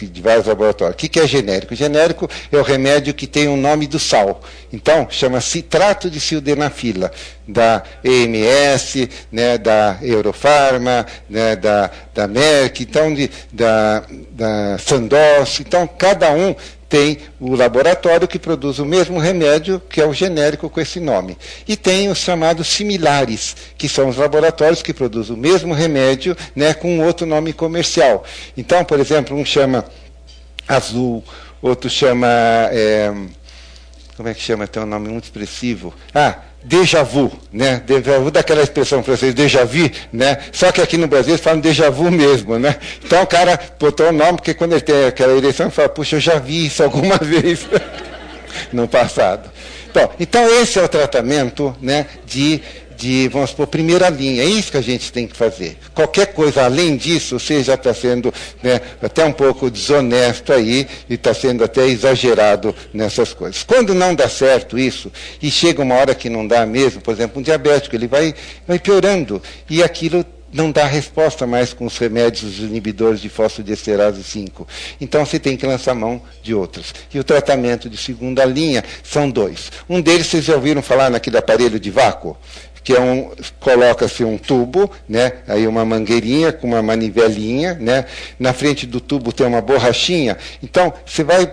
de vários laboratórios. O que é genérico? Genérico é o remédio que tem o nome do sal. Então, chama citrato de sildenafila, da EMS, né, da Eurofarma, né, da Merck, então, da Sandoz. Então, cada um tem o laboratório que produz o mesmo remédio, que é o genérico com esse nome. E tem os chamados similares, que são os laboratórios que produzem o mesmo remédio, né, com outro nome comercial. Então, por exemplo, um chama Azul, outro chama... como é que chama? Tem um nome muito expressivo. Déjà vu, né? Déjà vu, daquela expressão francesa, déjà vu, né? Só que aqui no Brasil eles falam déjà vu mesmo, né? Então o cara botou o nome, porque quando ele tem aquela ereção, ele fala, puxa, eu já vi isso alguma vez no passado. Bom, então esse é o tratamento, né, vamos supor, primeira linha. É isso que a gente tem que fazer. Qualquer coisa além disso, você já está sendo, né, até um pouco desonesto aí e está sendo até exagerado nessas coisas. Quando não dá certo isso, e chega uma hora que não dá mesmo, por exemplo, um diabético, ele vai piorando, e aquilo não dá resposta mais com os remédios, os inibidores de fosfodiesterase 5. Então você tem que lançar mão de outros. E o tratamento de segunda linha são dois. Um deles, vocês já ouviram falar naquele aparelho de vácuo? Que é coloca-se um tubo, né, aí uma mangueirinha com uma manivelinha, né, na frente do tubo tem uma borrachinha, então você vai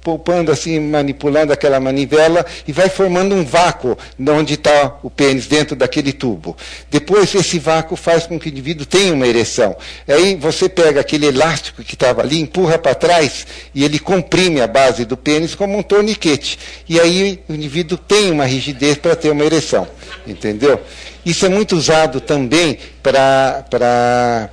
poupando assim, manipulando aquela manivela e vai formando um vácuo onde está o pênis, dentro daquele tubo. Depois esse vácuo faz com que o indivíduo tenha uma ereção. Aí você pega aquele elástico que estava ali, empurra para trás e ele comprime a base do pênis como um torniquete. E aí o indivíduo tem uma rigidez para ter uma ereção. Entendeu? Isso é muito usado também para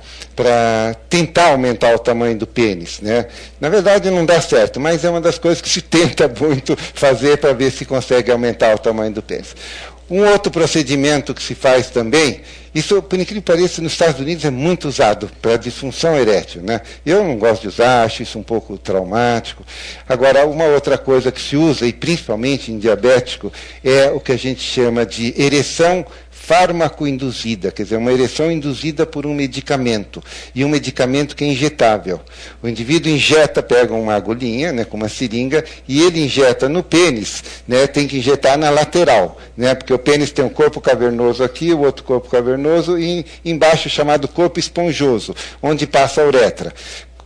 tentar aumentar o tamanho do pênis, né? Na verdade não dá certo, mas é uma das coisas que se tenta muito fazer para ver se consegue aumentar o tamanho do pênis. Um outro procedimento que se faz também, isso, por incrível que pareça, nos Estados Unidos é muito usado para disfunção erétil, né? Eu não gosto de usar, acho isso um pouco traumático. Agora, uma outra coisa que se usa, e principalmente em diabético, é o que a gente chama de ereção fármaco-induzida, quer dizer, uma ereção induzida por um medicamento, e um medicamento que é injetável. O indivíduo injeta, pega uma agulhinha, né, com uma seringa, e ele injeta no pênis, né, tem que injetar na lateral, né, porque o pênis tem um corpo cavernoso aqui, o outro corpo cavernoso, e embaixo chamado corpo esponjoso, onde passa a uretra.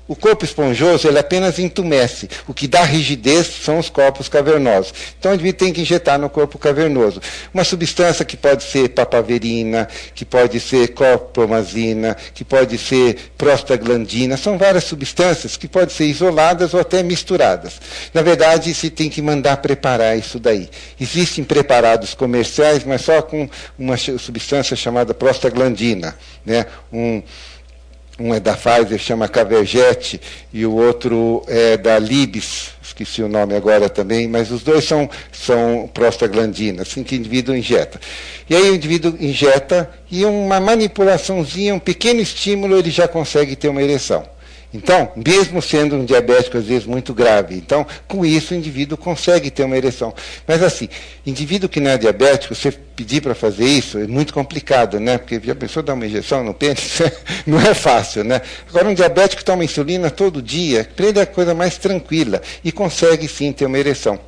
O corpo esponjoso, ele apenas entumece. O que dá rigidez são os corpos cavernosos. Então, o indivíduo tem que injetar no corpo cavernoso. Uma substância que pode ser papaverina, que pode ser clorpromazina, que pode ser prostaglandina. São várias substâncias que podem ser isoladas ou até misturadas. Na verdade, se tem que mandar preparar isso daí. Existem preparados comerciais, mas só com uma substância chamada prostaglandina, né? Um é da Pfizer, chama Caverjet, e o outro é da Libs, esqueci o nome agora também, mas os dois são prostaglandinas, assim que o indivíduo injeta. E aí o indivíduo injeta, e uma manipulaçãozinha, um pequeno estímulo, ele já consegue ter uma ereção. Então, mesmo sendo um diabético, às vezes, muito grave, então, com isso, o indivíduo consegue ter uma ereção. Mas, assim, indivíduo que não é diabético, você pedir para fazer isso é muito complicado, né? Porque já pensou dar uma injeção no pênis? Não é fácil, né? Agora, um diabético toma insulina todo dia, para ele é a coisa mais tranquila e consegue, sim, ter uma ereção.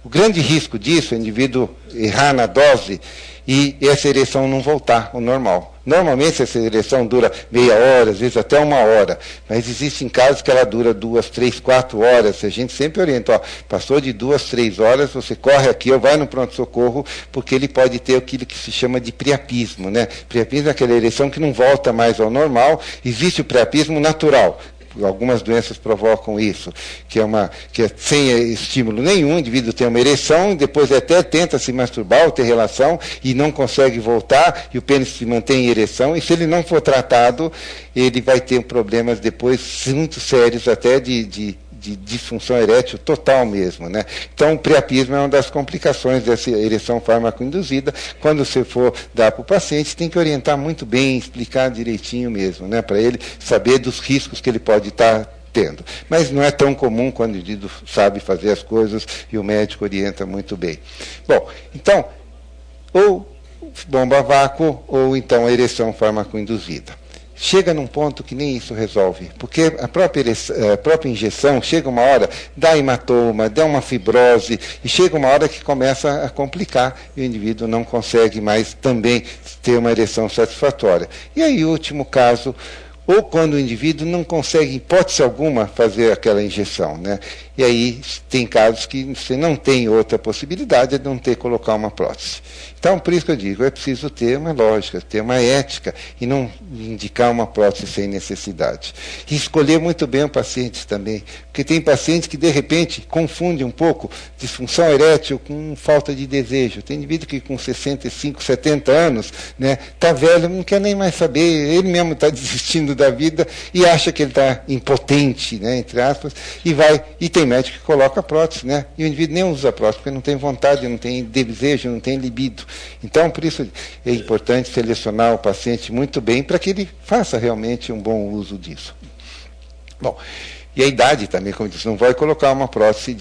O grande risco disso é o indivíduo errar na dose e essa ereção não voltar ao normal. Normalmente essa ereção dura meia hora, às vezes até uma hora, mas existem casos que ela dura 2, 3, 4 horas. A gente sempre orienta, ó, passou de 2, 3 horas, você corre aqui ou vai no pronto-socorro, porque ele pode ter aquilo que se chama de priapismo, né? Priapismo é aquela ereção que não volta mais ao normal. Existe o priapismo natural. Algumas doenças provocam isso, que é sem estímulo nenhum, o indivíduo tem uma ereção, e depois até tenta se masturbar ou ter relação, e não consegue voltar, e o pênis se mantém em ereção, e se ele não for tratado, ele vai ter problemas depois muito sérios, até de disfunção erétil total mesmo, né? Então, o priapismo é uma das complicações dessa ereção fármaco-induzida. Quando você for dar para o paciente, tem que orientar muito bem, explicar direitinho mesmo, né? Para ele saber dos riscos que ele pode estar tendo. Mas não é tão comum quando o indivíduo sabe fazer as coisas e o médico orienta muito bem. Bom, então, ou bomba a vácuo, ou então a ereção fármaco-induzida. chega num ponto que nem isso resolve, porque a própria injeção chega uma hora, dá hematoma, dá uma fibrose, e chega uma hora que começa a complicar e o indivíduo não consegue mais também ter uma ereção satisfatória. E aí, o último caso, ou quando o indivíduo não consegue, em hipótese alguma, fazer aquela injeção, né? E aí tem casos que você não tem outra possibilidade de não ter que colocar uma prótese. Então, por isso que eu digo, é preciso ter uma lógica, ter uma ética e não indicar uma prótese sem necessidade. E escolher muito bem o paciente também, porque tem pacientes que, de repente, confundem um pouco disfunção erétil com falta de desejo. Tem indivíduo que com 65, 70 anos, né, está velho, não quer nem mais saber, ele mesmo está desistindo da vida e acha que ele está impotente, né, entre aspas, e tem médico que coloca a prótese, né, e o indivíduo nem usa a prótese, porque não tem vontade, não tem desejo, não tem libido. Então, por isso é importante selecionar o paciente muito bem para que ele faça realmente um bom uso disso. Bom, e a idade também, como eu disse, não vai colocar uma prótese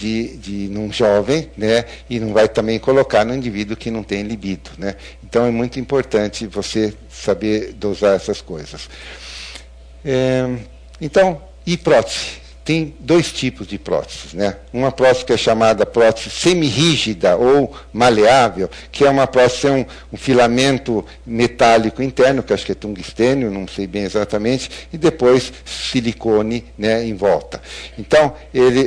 num jovem, né, e não vai também colocar no indivíduo que não tem libido, né. Então é muito importante você saber dosar essas coisas. Então, e prótese? Tem dois tipos de próteses, né? Uma prótese que é chamada prótese semirrígida ou maleável, que é uma prótese, um filamento metálico interno, que acho que é tungstênio, não sei bem exatamente, e depois silicone, né, em volta. Então,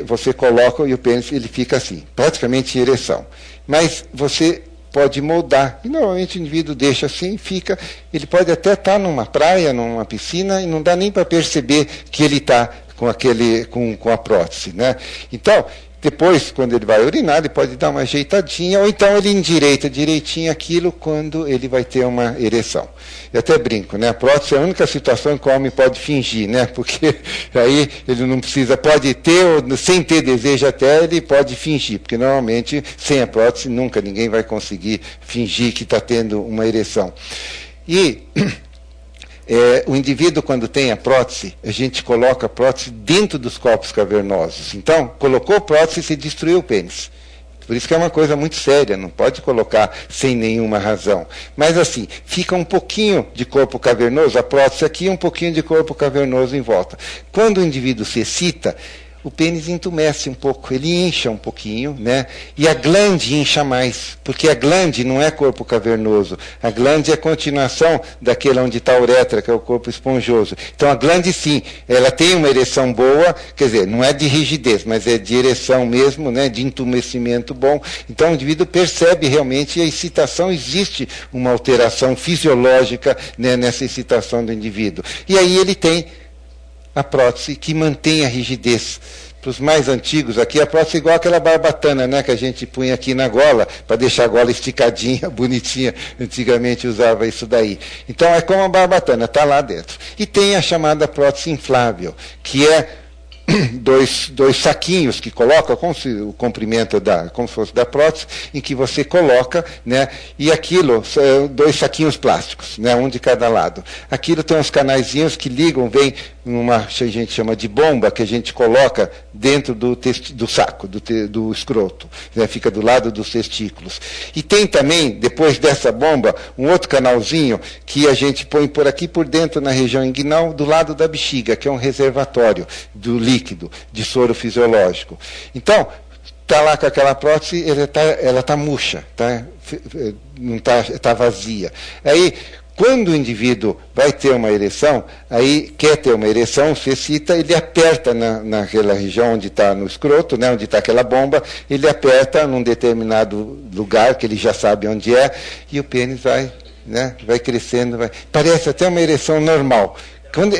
você coloca e o pênis ele fica assim, praticamente em ereção. Mas você pode moldar, e normalmente o indivíduo deixa assim, ele pode até estar numa praia, numa piscina, e não dá nem para perceber que ele está com a prótese, né? Então, depois, quando ele vai urinar, ele pode dar uma ajeitadinha, ou então ele endireita direitinho aquilo quando ele vai ter uma ereção. Eu até brinco, né? A prótese é a única situação que o homem pode fingir, né? Porque aí ele não precisa, pode ter, ou sem ter desejo até, ele pode fingir, porque normalmente, sem a prótese, nunca ninguém vai conseguir fingir que está tendo uma ereção. E o indivíduo, quando tem a prótese, a gente coloca a prótese dentro dos corpos cavernosos. Então, colocou a prótese e se destruiu o pênis. Por isso que é uma coisa muito séria, não pode colocar sem nenhuma razão. Mas assim, fica um pouquinho de corpo cavernoso, a prótese aqui, um pouquinho de corpo cavernoso em volta. Quando o indivíduo se excita, o pênis entumece um pouco, ele incha um pouquinho, né? E a glande incha mais, porque a glande não é corpo cavernoso, a glande é a continuação daquele onde está a uretra, que é o corpo esponjoso. Então a glande sim, ela tem uma ereção boa, quer dizer, não é de rigidez, mas é de ereção mesmo, né? De entumecimento bom. Então o indivíduo percebe realmente a excitação, existe uma alteração fisiológica, né, nessa excitação do indivíduo. E aí ele tem a prótese que mantém a rigidez. Para os mais antigos aqui, a prótese é igual aquela barbatana, né, que a gente punha aqui na gola, para deixar a gola esticadinha, bonitinha. Antigamente usava isso daí. Então é como a barbatana, está lá dentro. E tem a chamada prótese inflável, que é dois saquinhos que coloca, como se o comprimento como se fosse da prótese, em que você coloca, né, e aquilo, dois saquinhos plásticos, né, um de cada lado. Aquilo tem uns canaizinhos que ligam, vem numa, a gente chama de bomba, que a gente coloca dentro do saco, do escroto, né, fica do lado dos testículos. E tem também, depois dessa bomba, um outro canalzinho que a gente põe por aqui por dentro na região inguinal, do lado da bexiga, que é um reservatório do líquido, de soro fisiológico. Então, está lá com aquela prótese, ela está murcha, tá vazia. Aí, quando o indivíduo vai ter uma ereção, aí quer ter uma ereção, se excita, ele aperta naquela região onde está no escroto, né, onde está aquela bomba, ele aperta num determinado lugar, que ele já sabe onde é, e o pênis vai crescendo, parece até uma ereção normal.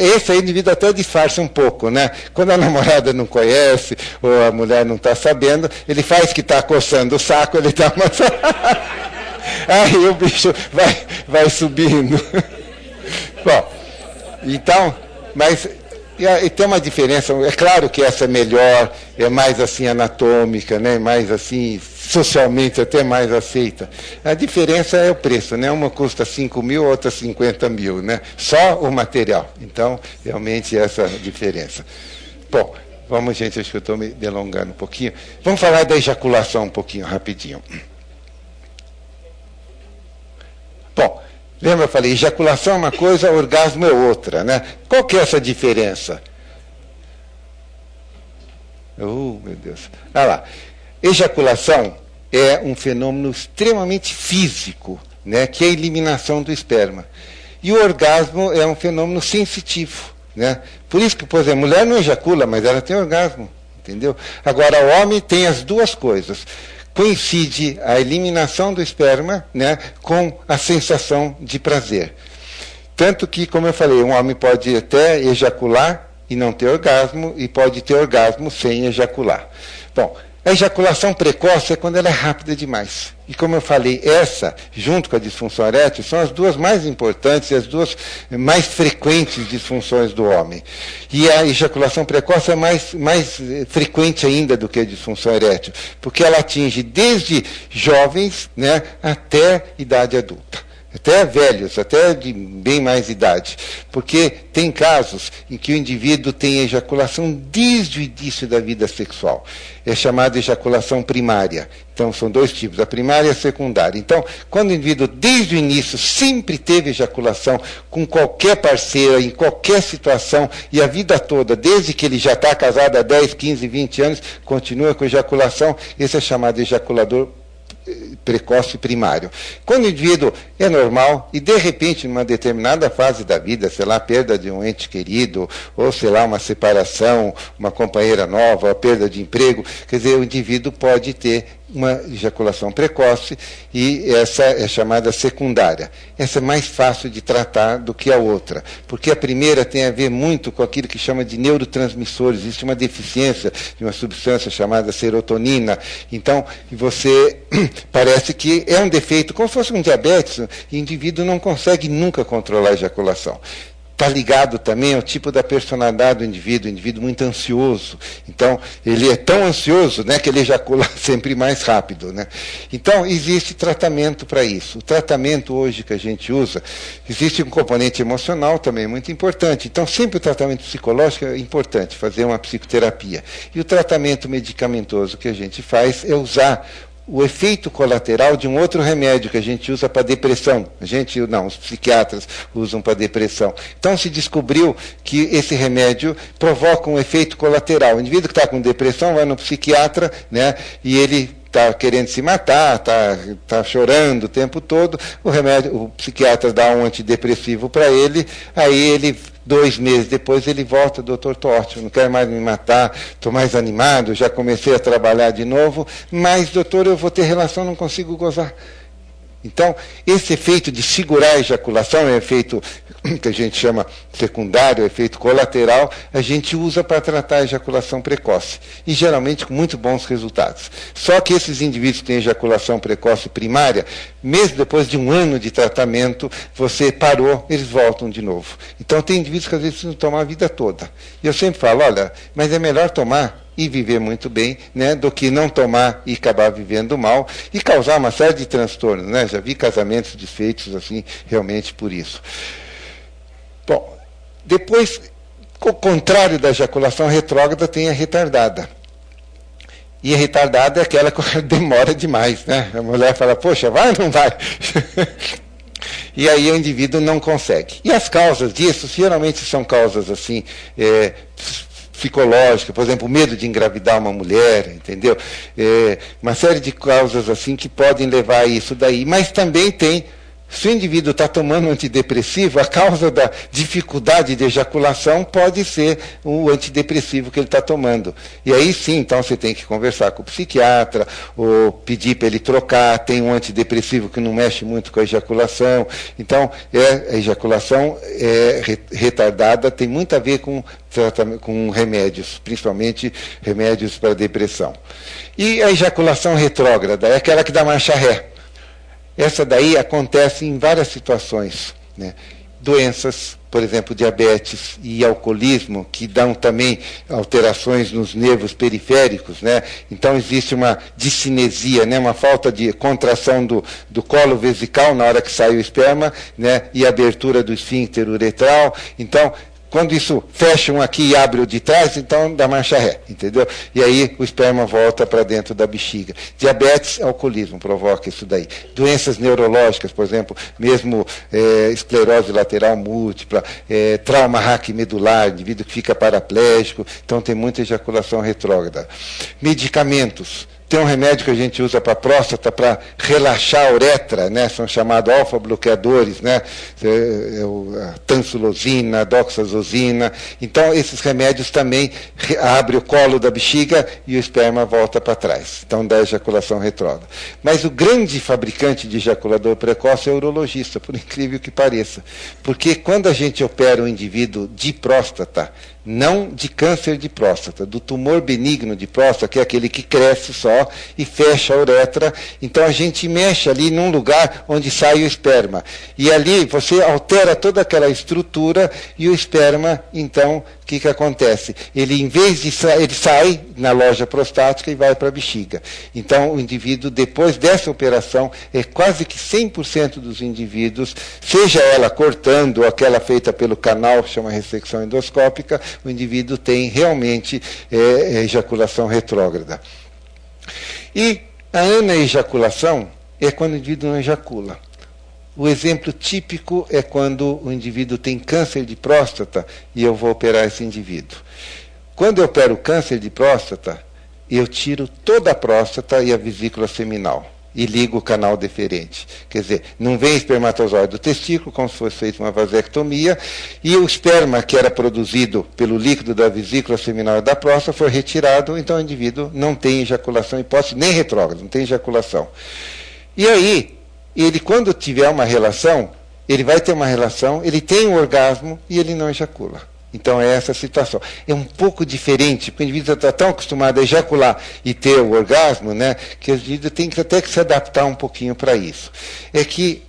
Esse aí o indivíduo até disfarça um pouco, né? Quando a namorada não conhece, ou a mulher não está sabendo, ele faz que está coçando o saco, ele está amassando. Aí o bicho vai subindo. Bom, então, mas e tem uma diferença, é claro que essa é melhor, é mais assim anatômica, né? Mais assim, socialmente até mais aceita. A diferença é o preço, né? Uma custa 5 mil, outra 50 mil, né? Só o material. Então, realmente essa diferença. Bom, vamos, gente, acho que eu estou me delongando um pouquinho. Vamos falar da ejaculação um pouquinho, rapidinho. Bom, Lembra, eu falei, ejaculação é uma coisa, orgasmo é outra, né? Qual que é essa diferença? Meu Deus. Olha lá. Ejaculação é um fenômeno extremamente físico, né? Que é a eliminação do esperma. E o orgasmo é um fenômeno sensitivo, né? Por isso que, por exemplo, a mulher não ejacula, mas ela tem orgasmo, entendeu? Agora, o homem tem as duas coisas. Coincide a eliminação do esperma, né, com a sensação de prazer. Tanto que, como eu falei, um homem pode até ejacular e não ter orgasmo, e pode ter orgasmo sem ejacular. Bom, a ejaculação precoce é quando ela é rápida demais. E como eu falei, essa, junto com a disfunção erétil, são as duas mais importantes e as duas mais frequentes disfunções do homem. E a ejaculação precoce é mais frequente ainda do que a disfunção erétil, porque ela atinge desde jovens, né, até idade adulta. Até velhos, até de bem mais idade. Porque tem casos em que o indivíduo tem ejaculação desde o início da vida sexual. É chamada ejaculação primária. Então, são dois tipos, a primária e a secundária. Então, quando o indivíduo, desde o início, sempre teve ejaculação com qualquer parceira, em qualquer situação, e a vida toda, desde que ele já está casado há 10, 15, 20 anos, continua com ejaculação, esse é chamado ejaculador precoce primário. Quando o indivíduo é normal e, de repente, numa determinada fase da vida, sei lá, a perda de um ente querido, ou, sei lá, uma separação, uma companheira nova, a perda de emprego, quer dizer, o indivíduo pode ter uma ejaculação precoce e essa é chamada secundária. Essa é mais fácil de tratar do que a outra, porque a primeira tem a ver muito com aquilo que chama de neurotransmissores. Existe uma deficiência de uma substância chamada serotonina. Então, você parece que é um defeito, como se fosse um diabetes, e o indivíduo não consegue nunca controlar a ejaculação. Está ligado também ao tipo da personalidade do indivíduo muito ansioso. Então, ele é tão ansioso, né, que ele ejacula sempre mais rápido, né? Então, existe tratamento para isso. O tratamento hoje que a gente usa, existe um componente emocional também muito importante. Então, sempre o tratamento psicológico é importante, fazer uma psicoterapia. E o tratamento medicamentoso que a gente faz é usar o efeito colateral de um outro remédio que a gente usa para depressão. Os psiquiatras usam para depressão. Então se descobriu que esse remédio provoca um efeito colateral. O indivíduo que está com depressão vai no psiquiatra, né, e ele está querendo se matar, está chorando o tempo todo, o psiquiatra dá um antidepressivo para ele, aí ele, 2 meses depois, ele volta, doutor, estou ótimo, não quero mais me matar, estou mais animado, já comecei a trabalhar de novo, mas, doutor, eu vou ter relação, não consigo gozar. Então, esse efeito de segurar a ejaculação, é um efeito que a gente chama secundário, efeito colateral, a gente usa para tratar a ejaculação precoce. E geralmente com muito bons resultados. Só que esses indivíduos que têm ejaculação precoce primária, mesmo depois de 1 ano de tratamento, você parou, eles voltam de novo. Então tem indivíduos que às vezes precisam tomar a vida toda. E eu sempre falo, olha, mas é melhor tomar e viver muito bem, né, do que não tomar e acabar vivendo mal e causar uma série de transtornos, né? Já vi casamentos desfeitos assim, realmente por isso. Bom, depois, o contrário da ejaculação retrógrada tem a retardada. E a retardada é aquela que demora demais, né? A mulher fala, poxa, vai ou não vai? E aí o indivíduo não consegue. E as causas disso, geralmente são causas assim, psicológica, por exemplo, o medo de engravidar uma mulher, entendeu? Uma série de causas assim que podem levar a isso daí. Mas também tem, se o indivíduo está tomando um antidepressivo, a causa da dificuldade de ejaculação pode ser o antidepressivo que ele está tomando. E aí sim, então você tem que conversar com o psiquiatra, ou pedir para ele trocar, tem um antidepressivo que não mexe muito com a ejaculação. Então, a ejaculação retardada tem muito a ver com remédios, principalmente remédios para depressão. E a ejaculação retrógrada é aquela que dá marcha ré. Essa daí acontece em várias situações, né? Doenças, por exemplo, diabetes e alcoolismo, que dão também alterações nos nervos periféricos, né? Então existe uma discinesia, né? Uma falta de contração do colo vesical na hora que sai o esperma, né? E abertura do esfíncter uretral. Então, Quando isso fecha um aqui e abre o de trás, então dá marcha ré, entendeu? E aí o esperma volta para dentro da bexiga. Diabetes, alcoolismo provoca isso daí. Doenças neurológicas, por exemplo, mesmo esclerose lateral múltipla, trauma raquimedular, indivíduo que fica paraplégico, então tem muita ejaculação retrógrada. Medicamentos. Tem um remédio que a gente usa para a próstata para relaxar a uretra, né? São chamados alfa-bloqueadores, né? A tansulosina, a doxazosina. Então, esses remédios também abrem o colo da bexiga e o esperma volta para trás. Então, dá ejaculação retrógrada. Mas o grande fabricante de ejaculador precoce é o urologista, por incrível que pareça. Porque quando a gente opera um indivíduo de próstata, não de câncer de próstata, do tumor benigno de próstata, que é aquele que cresce só e fecha a uretra. Então a gente mexe ali num lugar onde sai o esperma. E ali você altera toda aquela estrutura e o esperma, então, o que acontece? Ele, em vez de ele sai na loja prostática e vai para a bexiga. Então o indivíduo, depois dessa operação, quase que 100% dos indivíduos, seja ela cortando ou aquela feita pelo canal, chama ressecção endoscópica, o indivíduo tem realmente ejaculação retrógrada. E a anaejaculação é quando o indivíduo não ejacula. O exemplo típico é quando o indivíduo tem câncer de próstata e eu vou operar esse indivíduo. Quando eu opero câncer de próstata, eu tiro toda a próstata e a vesícula seminal e ligo o canal deferente. Quer dizer, não vem espermatozoide do testículo, como se fosse feita uma vasectomia, e o esperma que era produzido pelo líquido da vesícula seminal e da próstata foi retirado, então o indivíduo não tem ejaculação, hipótese nem retrógrada, não tem ejaculação. E aí, ele quando tiver uma relação, ele vai ter uma relação, ele tem um orgasmo e ele não ejacula. Então é essa a situação. É um pouco diferente, porque o indivíduo está tão acostumado a ejacular e ter o orgasmo, né, que o indivíduo tem que até que se adaptar um pouquinho para isso. É que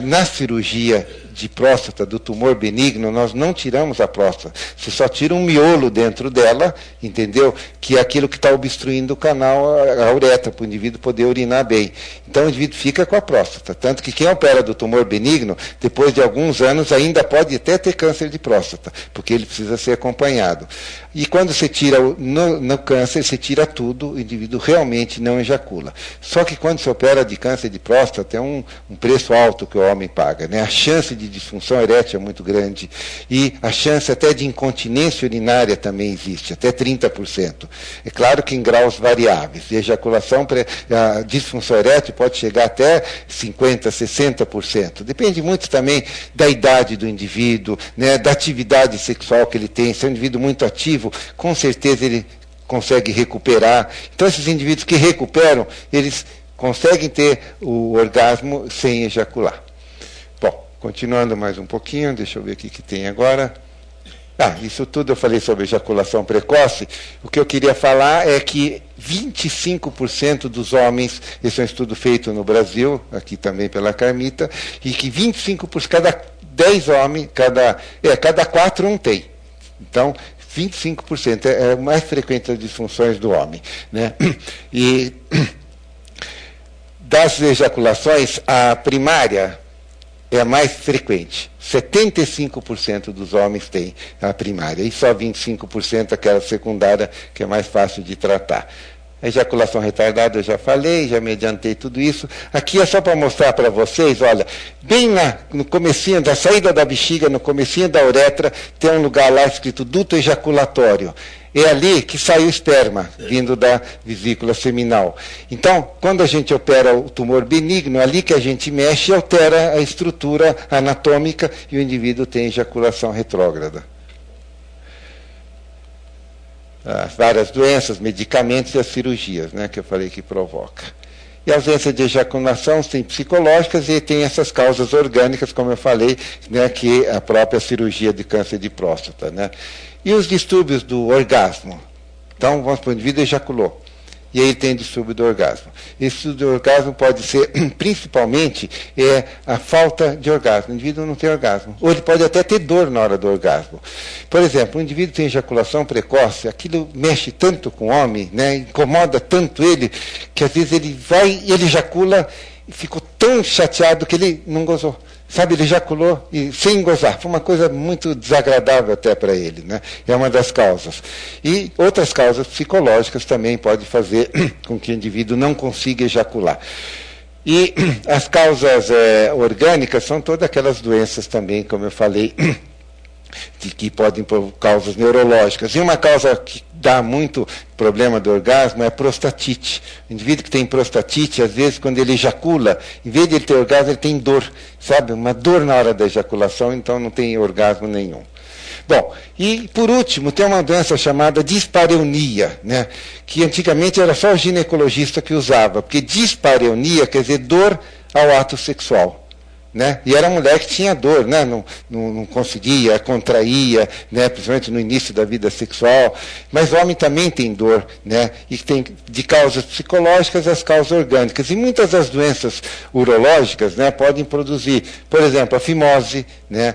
na cirurgia de próstata, do tumor benigno, nós não tiramos a próstata. Você só tira um miolo dentro dela, entendeu? Que é aquilo que está obstruindo o canal, a uretra, para o indivíduo poder urinar bem. Então o indivíduo fica com a próstata. Tanto que quem opera do tumor benigno, depois de alguns anos, ainda pode até ter câncer de próstata, porque ele precisa ser acompanhado. E quando você tira no câncer, você tira tudo, o indivíduo realmente não ejacula. Só que quando você opera de câncer de próstata, é um preço alto que o homem paga, né? A chance de disfunção erétil é muito grande e a chance até de incontinência urinária também existe, até 30%. É claro que em graus variáveis. E a ejaculação, a disfunção erétil pode chegar até 50%, 60%. Depende muito também da idade do indivíduo, né, da atividade sexual que ele tem. Se é um indivíduo muito ativo, com certeza ele consegue recuperar. Então esses indivíduos que recuperam, eles conseguem ter o orgasmo sem ejacular. Bom, continuando mais um pouquinho, deixa eu ver o que tem agora. Isso tudo eu falei sobre ejaculação precoce. O que eu queria falar é que 25% dos homens, esse é um estudo feito no Brasil, aqui também pela Carmita, e que 25%, cada 10 homens, cada 4 um tem. Então, 25% é o mais frequente das disfunções do homem, né? E das ejaculações, a primária é a mais frequente. 75% dos homens têm a primária e só 25% aquela secundária, que é mais fácil de tratar. A ejaculação retardada eu já falei, já me adiantei tudo isso. Aqui é só para mostrar para vocês, olha, bem no comecinho da saída da bexiga, no comecinho da uretra, tem um lugar lá escrito duto ejaculatório. É ali que sai o esperma, vindo da vesícula seminal. Então, quando a gente opera o tumor benigno, é ali que a gente mexe e altera a estrutura anatômica e o indivíduo tem ejaculação retrógrada. As várias doenças, medicamentos e as cirurgias, né, que eu falei que provoca. E a ausência de ejaculação tem psicológicas e tem essas causas orgânicas, como eu falei, né, que a própria cirurgia de câncer de próstata, né. E os distúrbios do orgasmo. Então, vamos para o indivíduo ejaculou. E aí tem distúrbio do orgasmo. Esse distúrbio do orgasmo pode ser, principalmente, a falta de orgasmo. O indivíduo não tem orgasmo. Ou ele pode até ter dor na hora do orgasmo. Por exemplo, o indivíduo tem ejaculação precoce, aquilo mexe tanto com o homem, né, incomoda tanto ele, que às vezes ele vai e ele ejacula e ficou tão chateado que ele não gozou. Sabe, ele ejaculou e, sem gozar. Foi uma coisa muito desagradável até para ele, né? É uma das causas. E outras causas psicológicas também podem fazer com que o indivíduo não consiga ejacular. E as causas orgânicas são todas aquelas doenças também, como eu falei, que podem por causas neurológicas. E uma causa que dá muito problema do orgasmo é a prostatite. O indivíduo que tem prostatite, às vezes, quando ele ejacula, em vez de ele ter orgasmo, ele tem dor, sabe? Uma dor na hora da ejaculação, então não tem orgasmo nenhum. Bom, e por último, tem uma doença chamada dispareunia, né? Que antigamente era só o ginecologista que usava, porque dispareunia quer dizer dor ao ato sexual. Né? E era mulher que tinha dor, né? não conseguia, contraía, né? Principalmente no início da vida sexual. Mas o homem também tem dor, né? E tem de causas psicológicas as causas orgânicas. E muitas das doenças urológicas, né, podem produzir, por exemplo, a fimose, né?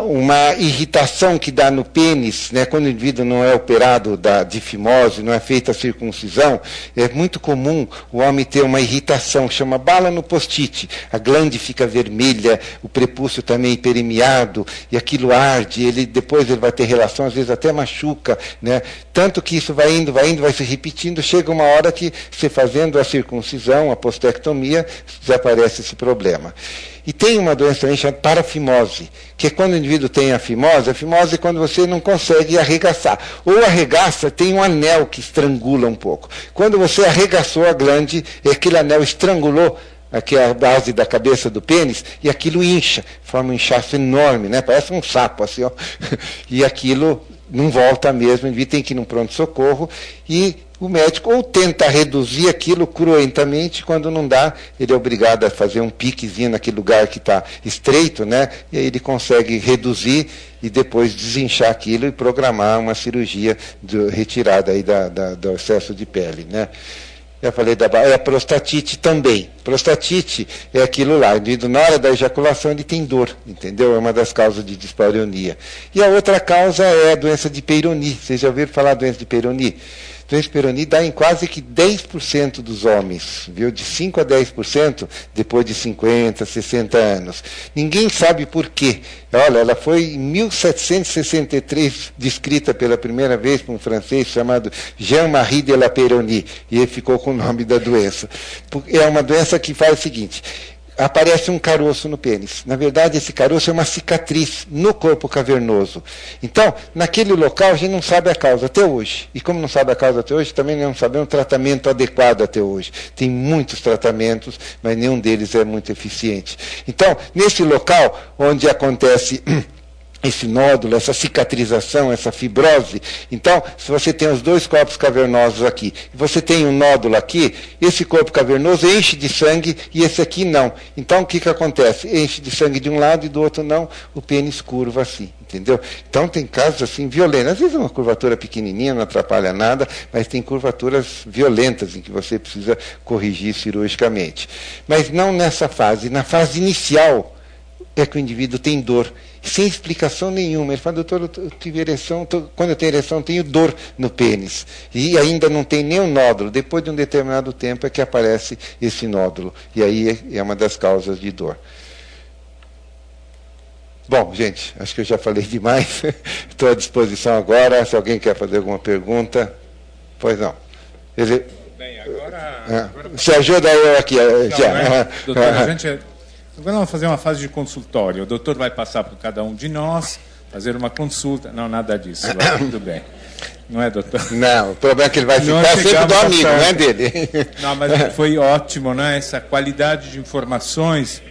Uma irritação que dá no pênis, né? Quando o indivíduo não é operado de fimose, não é feita a circuncisão, é muito comum o homem ter uma irritação, chama bala no post-it. A glande fica vermelha, o prepúcio também hiperemiado, e aquilo arde, depois ele vai ter relação, às vezes até machuca, né? Tanto que isso vai indo, vai se repetindo, chega uma hora que, você fazendo a circuncisão, a postectomia, desaparece esse problema. E tem uma doença também chamada parafimose, que é quando o indivíduo tem a fimose é quando você não consegue arregaçar. Ou arregaça, tem um anel que estrangula um pouco. Quando você arregaçou a glande, aquele anel estrangulou aqui é a base da cabeça do pênis, e aquilo incha, forma um inchaço enorme, né? Parece um sapo, assim, ó. E aquilo não volta mesmo, o indivíduo tem que ir num pronto-socorro, e o médico ou tenta reduzir aquilo cruentamente, quando não dá, ele é obrigado a fazer um piquezinho naquele lugar que está estreito, né? E aí ele consegue reduzir e depois desinchar aquilo e programar uma cirurgia retirada aí do excesso de pele, né? Eu falei a prostatite também. Prostatite é aquilo lá, na hora da ejaculação ele tem dor, entendeu? É uma das causas de dispareunia. E a outra causa é a doença de Peyronie. Vocês já ouviram falar da doença de Peyronie? Doença de Peyronie dá em quase que 10% dos homens, viu? De 5% a 10% depois de 50, 60 anos. Ninguém sabe por quê. Olha, ela foi em 1763 descrita pela primeira vez por um francês chamado Jean-Marie de la Peyronie, e ele ficou com o nome da doença. É uma doença que faz o seguinte: aparece um caroço no pênis. Na verdade, esse caroço é uma cicatriz no corpo cavernoso. Então, naquele local, a gente não sabe a causa até hoje. E como não sabe a causa até hoje, também não sabemos o tratamento adequado até hoje. Tem muitos tratamentos, mas nenhum deles é muito eficiente. Então, nesse local onde acontece esse nódulo, essa cicatrização, essa fibrose. Então, se você tem os dois corpos cavernosos aqui, e você tem um nódulo aqui, esse corpo cavernoso enche de sangue e esse aqui não. Então, o que acontece? Enche de sangue de um lado e do outro não, o pênis curva assim, entendeu? Então, tem casos assim violentos. Às vezes uma curvatura pequenininha, não atrapalha nada, mas tem curvaturas violentas em que você precisa corrigir cirurgicamente. Mas não nessa fase. Na fase inicial é que o indivíduo tem dor, sem explicação nenhuma. Ele fala: doutor, eu tive ereção, quando eu tenho ereção, eu tenho dor no pênis. E ainda não tem nenhum nódulo. Depois de um determinado tempo é que aparece esse nódulo. E aí é uma das causas de dor. Bom, gente, acho que eu já falei demais. Estou à disposição agora. Se alguém quer fazer alguma pergunta. Pois não. Bem, agora você ajuda eu aqui. Doutor, agora vamos fazer uma fase de consultório. O doutor vai passar por cada um de nós, fazer uma consulta. Não, nada disso. Vai, tudo bem. Não é, doutor? Não, o problema é que ele vai ficar sempre do amigo, não é dele. Não, mas foi ótimo, né? Essa qualidade de informações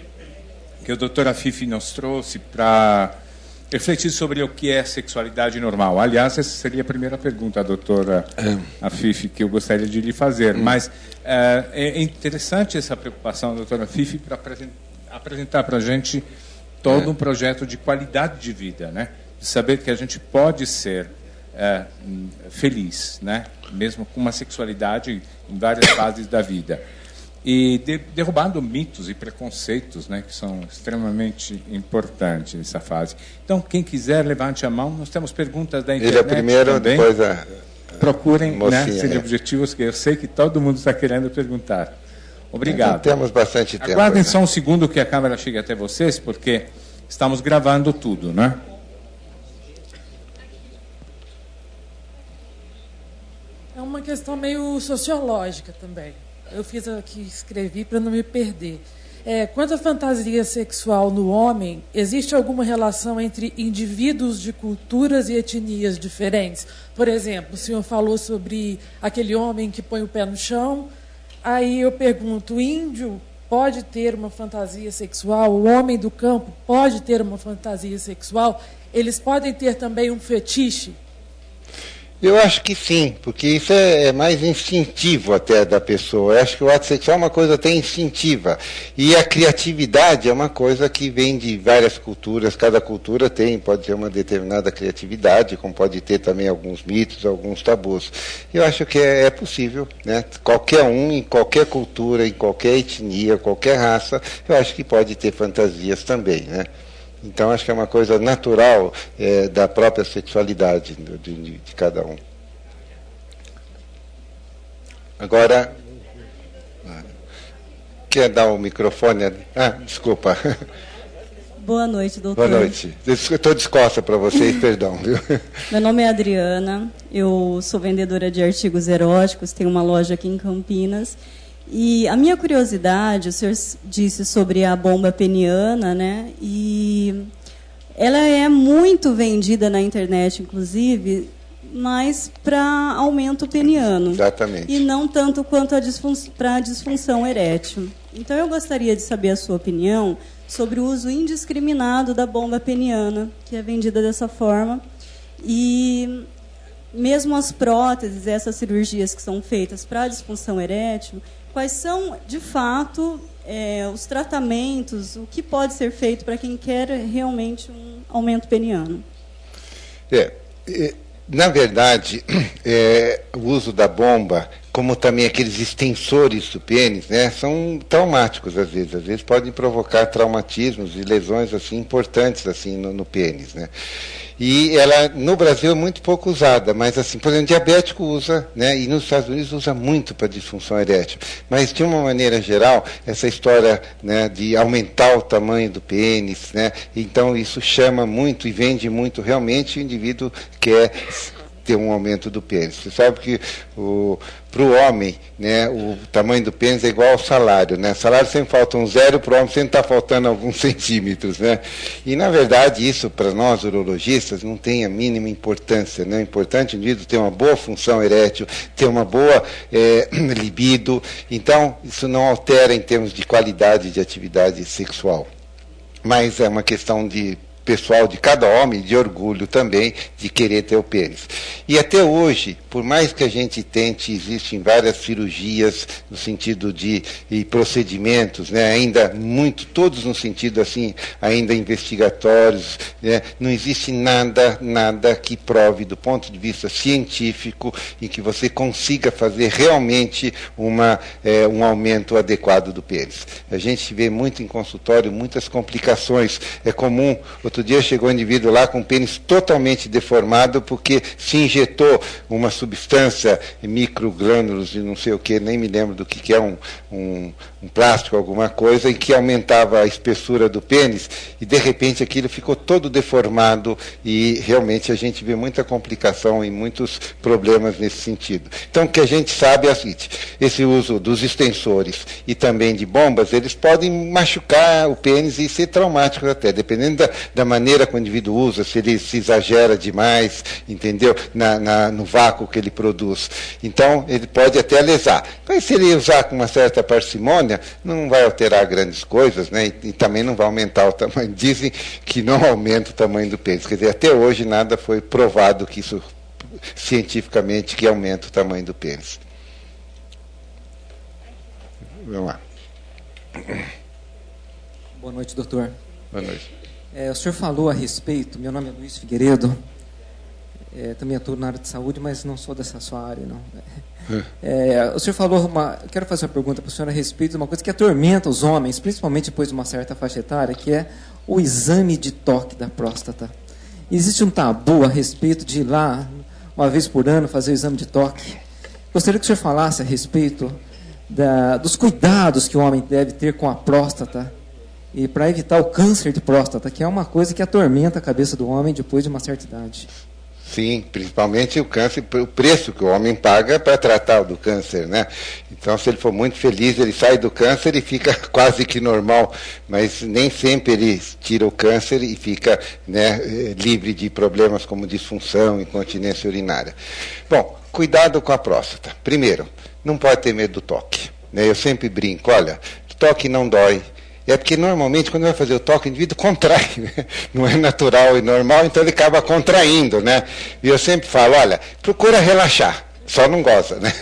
que o doutor Afife nos trouxe para refletir sobre o que é sexualidade normal. Aliás, essa seria a primeira pergunta, doutora Afife, que eu gostaria de lhe fazer. Mas é interessante essa preocupação, doutora Afife, para apresentar para a gente todo um projeto de qualidade de vida, né? De saber que a gente pode ser feliz, né? Mesmo com uma sexualidade em várias fases da vida. E derrubando mitos e preconceitos, né? Que são extremamente importantes nessa fase. Então, quem quiser, levante a mão. Nós temos perguntas da internet. Ele é o primeiro, também. Depois a procurem, mocinha, né? Ser objetivos, que eu sei que todo mundo está querendo perguntar. Obrigado. Então, temos bastante tempo. Aguardem só um segundo que a câmera chegue até vocês, porque estamos gravando tudo, né? É uma questão meio sociológica também. Eu fiz aqui, escrevi para não me perder. Quanto à fantasia sexual no homem, existe alguma relação entre indivíduos de culturas e etnias diferentes? Por exemplo, o senhor falou sobre aquele homem que põe o pé no chão. Aí eu pergunto, o índio pode ter uma fantasia sexual? O homem do campo pode ter uma fantasia sexual? Eles podem ter também um fetiche? Eu acho que sim, porque isso é mais instintivo até da pessoa. Eu acho que o ato sexual é uma coisa até instintiva. E a criatividade é uma coisa que vem de várias culturas. Cada cultura pode ter uma determinada criatividade, como pode ter também alguns mitos, alguns tabus. Eu acho que é possível, né? Qualquer um, em qualquer cultura, em qualquer etnia, qualquer raça, eu acho que pode ter fantasias também, né? Então, acho que é uma coisa natural da própria sexualidade de cada um. Agora, quer dar o microfone? Desculpa. Boa noite, doutor. Boa noite. Estou de costas para vocês, perdão. Viu? Meu nome é Adriana, eu sou vendedora de artigos eróticos, tenho uma loja aqui em Campinas. E a minha curiosidade, o senhor disse sobre a bomba peniana, né? E ela é muito vendida na internet, inclusive, mas para aumento peniano. Exatamente. E não tanto quanto para a disfunção erétil. Então, eu gostaria de saber a sua opinião sobre o uso indiscriminado da bomba peniana, que é vendida dessa forma. E mesmo as próteses, essas cirurgias que são feitas para a disfunção erétil, quais são, de fato, os tratamentos, o que pode ser feito para quem quer realmente um aumento peniano? Na verdade, o uso da bomba, como também aqueles extensores do pênis, né, são traumáticos às vezes podem provocar traumatismos e lesões assim importantes assim no pênis, né? E ela no Brasil é muito pouco usada, mas assim, por exemplo, diabético usa, né, e nos Estados Unidos usa muito para disfunção erétil. Mas de uma maneira geral, essa história, né, de aumentar o tamanho do pênis, né, então isso chama muito e vende muito realmente o indivíduo quer ter um aumento do pênis. Você sabe que para o homem, né, o tamanho do pênis é igual ao salário, né? Salário sempre falta um zero, para o homem sempre está faltando alguns centímetros, né? E, na verdade, isso, para nós, urologistas, não tem a mínima importância, né? O importante é o indivíduo ter uma boa função erétil, ter uma boa libido. Então, isso não altera em termos de qualidade de atividade sexual. Mas é uma questão de pessoal de cada homem, de orgulho também, de querer ter o pênis. E até hoje, por mais que a gente tente, existem várias cirurgias no sentido de procedimentos, né, ainda todos no sentido assim, ainda investigatórios, né, não existe nada que prove do ponto de vista científico em que você consiga fazer realmente um aumento adequado do pênis. A gente vê muito em consultório, muitas complicações. É comum. Outro dia chegou um indivíduo lá com o pênis totalmente deformado porque se injetou uma substância, microglânulos e não sei o que, nem me lembro do que é, um plástico, alguma coisa, em que aumentava a espessura do pênis e de repente aquilo ficou todo deformado e realmente a gente vê muita complicação e muitos problemas nesse sentido. Então o que a gente sabe é o seguinte, esse uso dos extensores e também de bombas, eles podem machucar o pênis e ser traumáticos até, dependendo da maneira que o indivíduo usa, se ele se exagera demais, entendeu? No vácuo que ele produz. Então, ele pode até lesar. Mas se ele usar com uma certa parcimônia, não vai alterar grandes coisas, né? E também não vai aumentar o tamanho. Dizem que não aumenta o tamanho do pênis. Quer dizer, até hoje nada foi provado que isso, cientificamente, que aumenta o tamanho do pênis. Vamos lá. Boa noite, doutor. Boa noite. O senhor falou a respeito, meu nome é Luiz Figueiredo, também atuo na área de saúde, mas não sou dessa sua área, não. O senhor falou, eu quero fazer uma pergunta para o senhor a respeito de uma coisa que atormenta os homens, principalmente depois de uma certa faixa etária, que é o exame de toque da próstata. Existe um tabu a respeito de ir lá, uma vez por ano, fazer o exame de toque. Gostaria que o senhor falasse a respeito dos cuidados que o homem deve ter com a próstata e para evitar o câncer de próstata, que é uma coisa que atormenta a cabeça do homem depois de uma certa idade. Sim, principalmente o câncer, o preço que o homem paga para tratar do câncer, né? Então, se ele for muito feliz, ele sai do câncer e fica quase que normal, mas nem sempre ele tira o câncer e fica, né, livre de problemas como disfunção, incontinência urinária. Bom, cuidado com a próstata. Primeiro, não pode ter medo do toque, né? Eu sempre brinco, olha, toque não dói. É porque, normalmente, quando vai fazer o toque, o indivíduo contrai, né? Não é natural e normal, então ele acaba contraindo, né? E eu sempre falo, olha, procura relaxar, só não goza, né?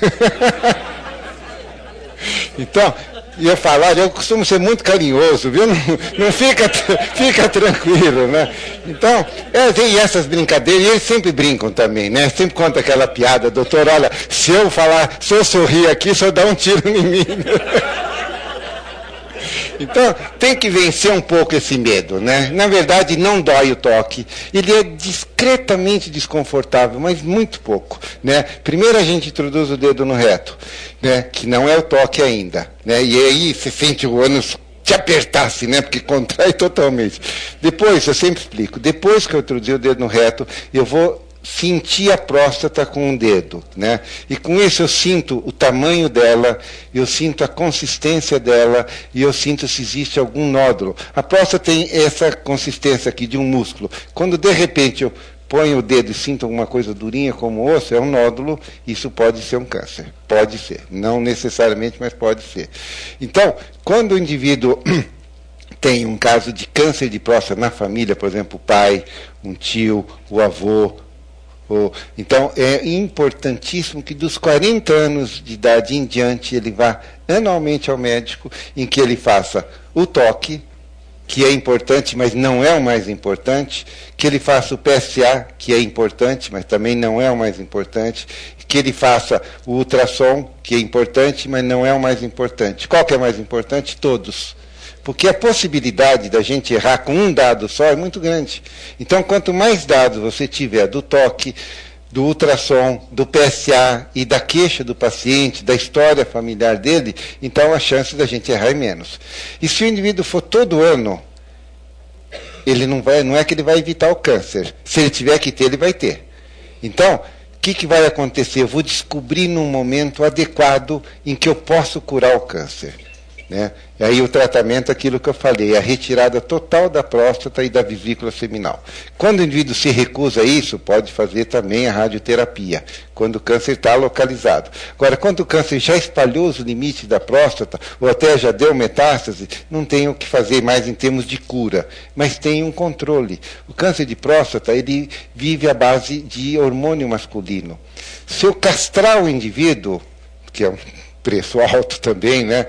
Então, eu falo, olha, eu costumo ser muito carinhoso, viu? Não fica tranquilo, né? Então, tem essas brincadeiras, e eles sempre brincam também, né? Sempre conta aquela piada, doutor, olha, se eu sorrir aqui, o senhor dá um tiro em mim. Então, tem que vencer um pouco esse medo, né? Na verdade, não dói o toque. Ele é discretamente desconfortável, mas muito pouco, né? Primeiro a gente introduz o dedo no reto, né? Que não é o toque ainda, né? E aí você sente o ânus te apertasse, né? Porque contrai totalmente. Depois, eu sempre explico, depois que eu introduzir o dedo no reto, eu vou sentir a próstata com um dedo, né? E com isso eu sinto o tamanho dela, eu sinto a consistência dela e eu sinto se existe algum nódulo. A próstata tem essa consistência aqui de um músculo. Quando de repente eu ponho o dedo e sinto alguma coisa durinha como osso, é um nódulo, isso pode ser um câncer. Pode ser, não necessariamente, mas pode ser. Então, quando o indivíduo tem um caso de câncer de próstata na família, por exemplo, o pai, um tio, o avô, então, é importantíssimo que dos 40 anos de idade em diante ele vá anualmente ao médico, em que ele faça o toque, que é importante, mas não é o mais importante, que ele faça o PSA, que é importante, mas também não é o mais importante, que ele faça o ultrassom, que é importante, mas não é o mais importante. Qual que é mais importante? Todos. Porque a possibilidade da gente errar com um dado só é muito grande. Então, quanto mais dados você tiver do toque, do ultrassom, do PSA e da queixa do paciente, da história familiar dele, então a chance da gente errar é menos. E se o indivíduo for todo ano, ele não é que ele vai evitar o câncer. Se ele tiver que ter, ele vai ter. Então, o que vai acontecer? Eu vou descobrir num momento adequado em que eu posso curar o câncer, né? E aí o tratamento, aquilo que eu falei, a retirada total da próstata e da vesícula seminal. Quando o indivíduo se recusa a isso, pode fazer também a radioterapia, quando o câncer está localizado. Agora, quando o câncer já espalhou os limites da próstata, ou até já deu metástase, não tem o que fazer mais em termos de cura, mas tem um controle. O câncer de próstata, ele vive à base de hormônio masculino. Se eu castrar o indivíduo, que é um preço alto também, né,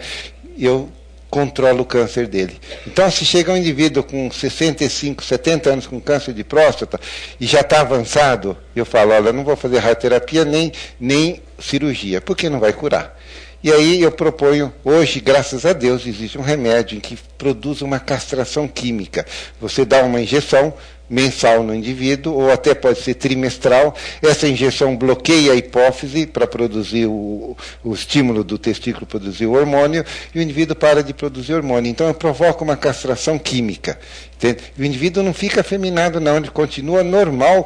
eu controlo o câncer dele. Então, se chega um indivíduo com 65, 70 anos com câncer de próstata e já está avançado, eu falo, olha, não vou fazer radioterapia nem cirurgia, porque não vai curar. E aí eu proponho, hoje, graças a Deus, existe um remédio em que produz uma castração química. Você dá uma injeção mensal no indivíduo, ou até pode ser trimestral. Essa injeção bloqueia a hipófise para produzir o estímulo do testículo, produzir o hormônio, e o indivíduo para de produzir hormônio. Então, provoca uma castração química. Entende? E o indivíduo não fica afeminado, não, ele continua normal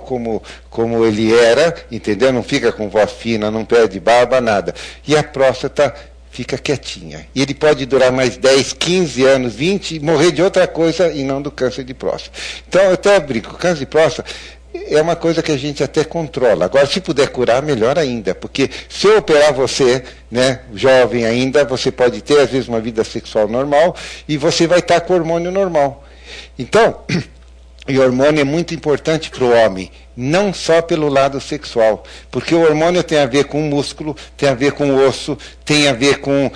como ele era, entendeu? Não fica com voz fina, não perde barba, nada. E a próstata fica quietinha. E ele pode durar mais 10, 15 anos, 20, e morrer de outra coisa e não do câncer de próstata. Então, eu até brinco, o câncer de próstata é uma coisa que a gente até controla. Agora, se puder curar, melhor ainda, porque se eu operar você, né, jovem ainda, você pode ter, às vezes, uma vida sexual normal e você vai estar com o hormônio normal. Então, e o hormônio é muito importante para o homem, não só pelo lado sexual, porque o hormônio tem a ver com o músculo, tem a ver com o osso, tem a ver com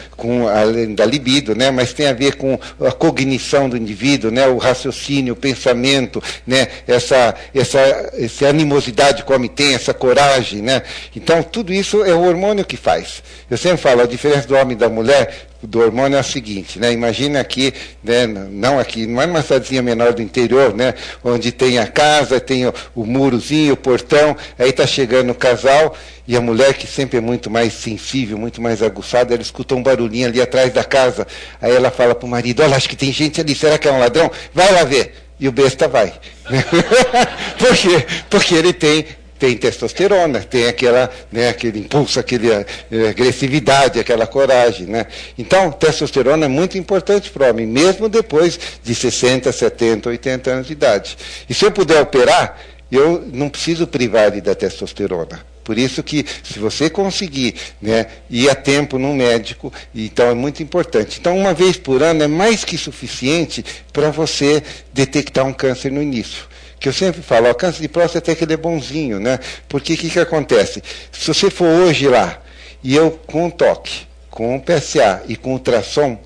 além da libido, né, mas tem a ver com a cognição do indivíduo, né, o raciocínio, o pensamento, né, essa animosidade que o homem tem, essa coragem, né. Então, tudo isso é o hormônio que faz. Eu sempre falo, a diferença do homem e da mulher, do hormônio é o seguinte, né? Imagina aqui, né? Não aqui, não é numa cidadezinha menor do interior, né? Onde tem a casa, tem o murozinho, o portão, aí está chegando o casal e a mulher, que sempre é muito mais sensível, muito mais aguçada, ela escuta um barulhinho ali atrás da casa, aí ela fala para o marido, olha, acho que tem gente ali, será que é um ladrão? Vai lá ver. E o besta vai. Por quê? Porque ele tem testosterona, tem aquela, né, aquele impulso, aquela agressividade, aquela coragem. Né? Então, testosterona é muito importante para o homem, mesmo depois de 60, 70, 80 anos de idade. E se eu puder operar, eu não preciso privar ele da testosterona. Por isso que, se você conseguir, né, ir a tempo no médico, então é muito importante. Então, uma vez por ano é mais que suficiente para você detectar um câncer no início. Que eu sempre falo, o câncer de próstata até que ele é bonzinho, né? Porque o que acontece? Se você for hoje lá, e eu com um toque, com um PSA e com ultrassom,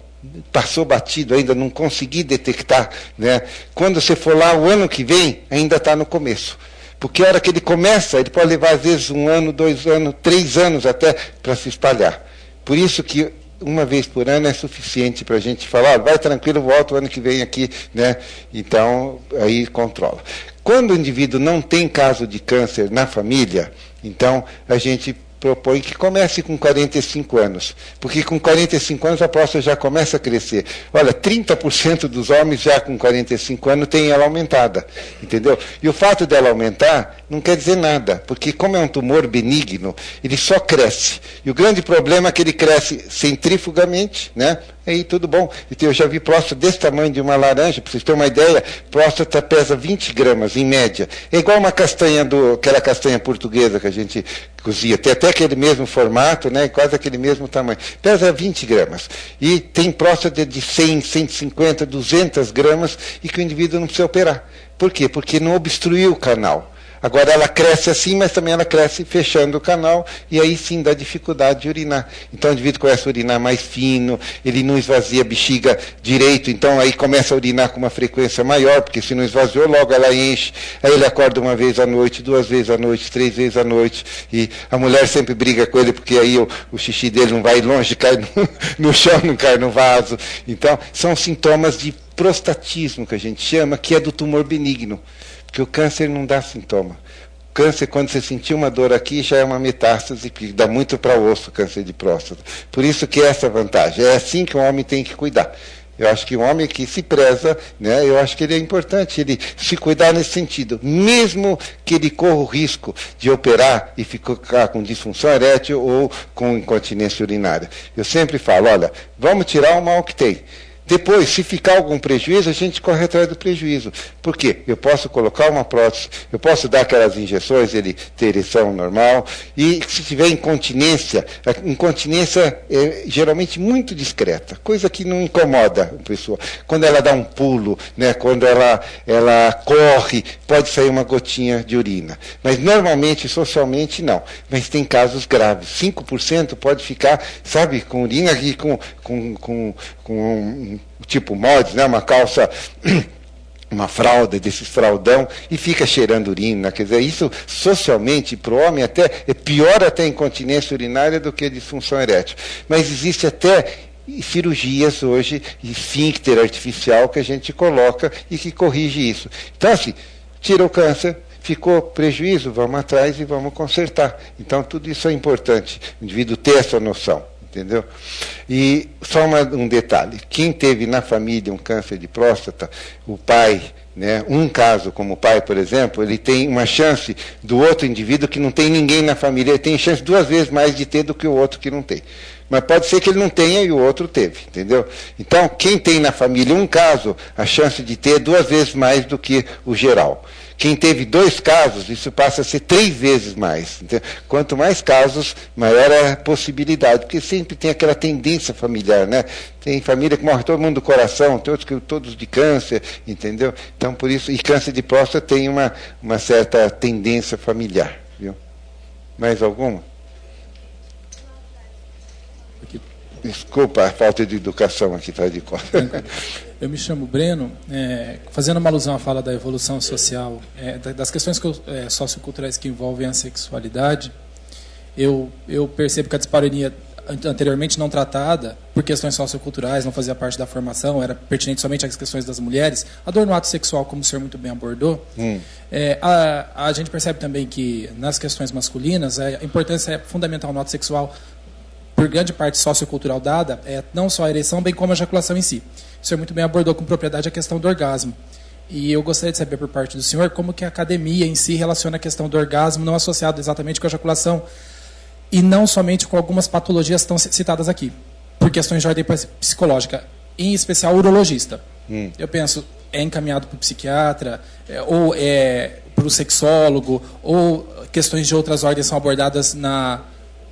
passou batido ainda, não consegui detectar, né? Quando você for lá o ano que vem, ainda está no começo. Porque a hora que ele começa, ele pode levar às vezes 1 ano, 2 anos, 3 anos até para se espalhar. Por isso que uma vez por ano é suficiente para a gente falar, ó, vai tranquilo, volta o ano que vem aqui, né? Então, aí controla. Quando o indivíduo não tem caso de câncer na família, então a gente propõe que comece com 45 anos, porque com 45 anos a próstata já começa a crescer. Olha, 30% dos homens já com 45 anos têm ela aumentada, entendeu? E o fato dela aumentar não quer dizer nada, porque como é um tumor benigno, ele só cresce. E o grande problema é que ele cresce centrifugamente, né? Aí tudo bom. Eu já vi próstata desse tamanho de uma laranja, para vocês terem uma ideia, próstata pesa 20 gramas, em média. É igual uma castanha, aquela castanha portuguesa que a gente cozia. Tem até aquele mesmo formato, né? Quase aquele mesmo tamanho. Pesa 20 gramas. E tem próstata de 100, 150, 200 gramas e que o indivíduo não precisa operar. Por quê? Porque não obstruiu o canal. Agora ela cresce assim, mas também ela cresce fechando o canal, e aí sim dá dificuldade de urinar. Então o indivíduo começa a urinar mais fino, ele não esvazia a bexiga direito, então aí começa a urinar com uma frequência maior, porque se não esvaziou, logo ela enche. Aí ele acorda 1 vez à noite, 2 vezes à noite, 3 vezes à noite, e a mulher sempre briga com ele, porque aí o xixi dele não vai longe, cai no chão, não cai no vaso. Então são sintomas de prostatismo, que a gente chama, que é do tumor benigno. Porque o câncer não dá sintoma. O câncer, quando você sentir uma dor aqui, já é uma metástase, que dá muito para o osso, câncer de próstata. Por isso que é essa vantagem. É assim que o homem tem que cuidar. Eu acho que um homem que se preza, né, eu acho que ele é importante ele se cuidar nesse sentido. Mesmo que ele corra o risco de operar e ficar com disfunção erétil ou com incontinência urinária. Eu sempre falo, olha, vamos tirar o mal que tem. Depois, se ficar algum prejuízo, a gente corre atrás do prejuízo. Por quê? Eu posso colocar uma prótese, eu posso dar aquelas injeções, ele ter ereção normal, e se tiver incontinência, a incontinência é geralmente muito discreta, coisa que não incomoda a pessoa. Quando ela dá um pulo, né, quando ela corre, pode sair uma gotinha de urina. Mas normalmente, socialmente, não. Mas tem casos graves. 5% pode ficar, sabe, com urina aqui, com tipo mods, né, uma calça, uma fralda desses fraldão, e fica cheirando urina. Quer dizer, isso socialmente para o homem até é pior até a incontinência urinária do que a disfunção erétil. Mas existe até cirurgias hoje, esfíncter artificial que a gente coloca e que corrige isso. Então, assim, tira o câncer, ficou prejuízo, vamos atrás e vamos consertar. Então, tudo isso é importante, o indivíduo ter essa noção. Entendeu? E só um detalhe, quem teve na família um câncer de próstata, o pai, né, um caso como o pai, por exemplo, ele tem uma chance do outro indivíduo que não tem ninguém na família, ele tem chance 2 vezes mais de ter do que o outro que não tem. Mas pode ser que ele não tenha e o outro teve, entendeu? Então, quem tem na família um caso, a chance de ter é 2 vezes mais do que o geral. Quem teve 2 casos, isso passa a ser 3 vezes mais. Entendeu? Quanto mais casos, maior é a possibilidade, porque sempre tem aquela tendência familiar, né? Tem família que morre todo mundo do coração, todos de câncer, entendeu? Então, por isso, e câncer de próstata tem uma certa tendência familiar, viu? Mais alguma? Desculpa a falta de educação aqui atrás de conta. Eu me chamo Breno, fazendo uma alusão à fala da evolução social, das questões socioculturais que envolvem a sexualidade, eu percebo que a dispareunia anteriormente não tratada por questões socioculturais, não fazia parte da formação, era pertinente somente às questões das mulheres, a dor no ato sexual, como o senhor muito bem abordou, a gente percebe também que nas questões masculinas a importância é fundamental no ato sexual, por grande parte sociocultural dada, não só a ereção, bem como a ejaculação em si. O senhor muito bem abordou com propriedade a questão do orgasmo. E eu gostaria de saber por parte do senhor como que a academia em si relaciona a questão do orgasmo, não associado exatamente com a ejaculação, e não somente com algumas patologias que estão citadas aqui, por questões de ordem psicológica, em especial urologista. Eu penso, é encaminhado para o psiquiatra, ou para o sexólogo, ou questões de outras ordens são abordadas na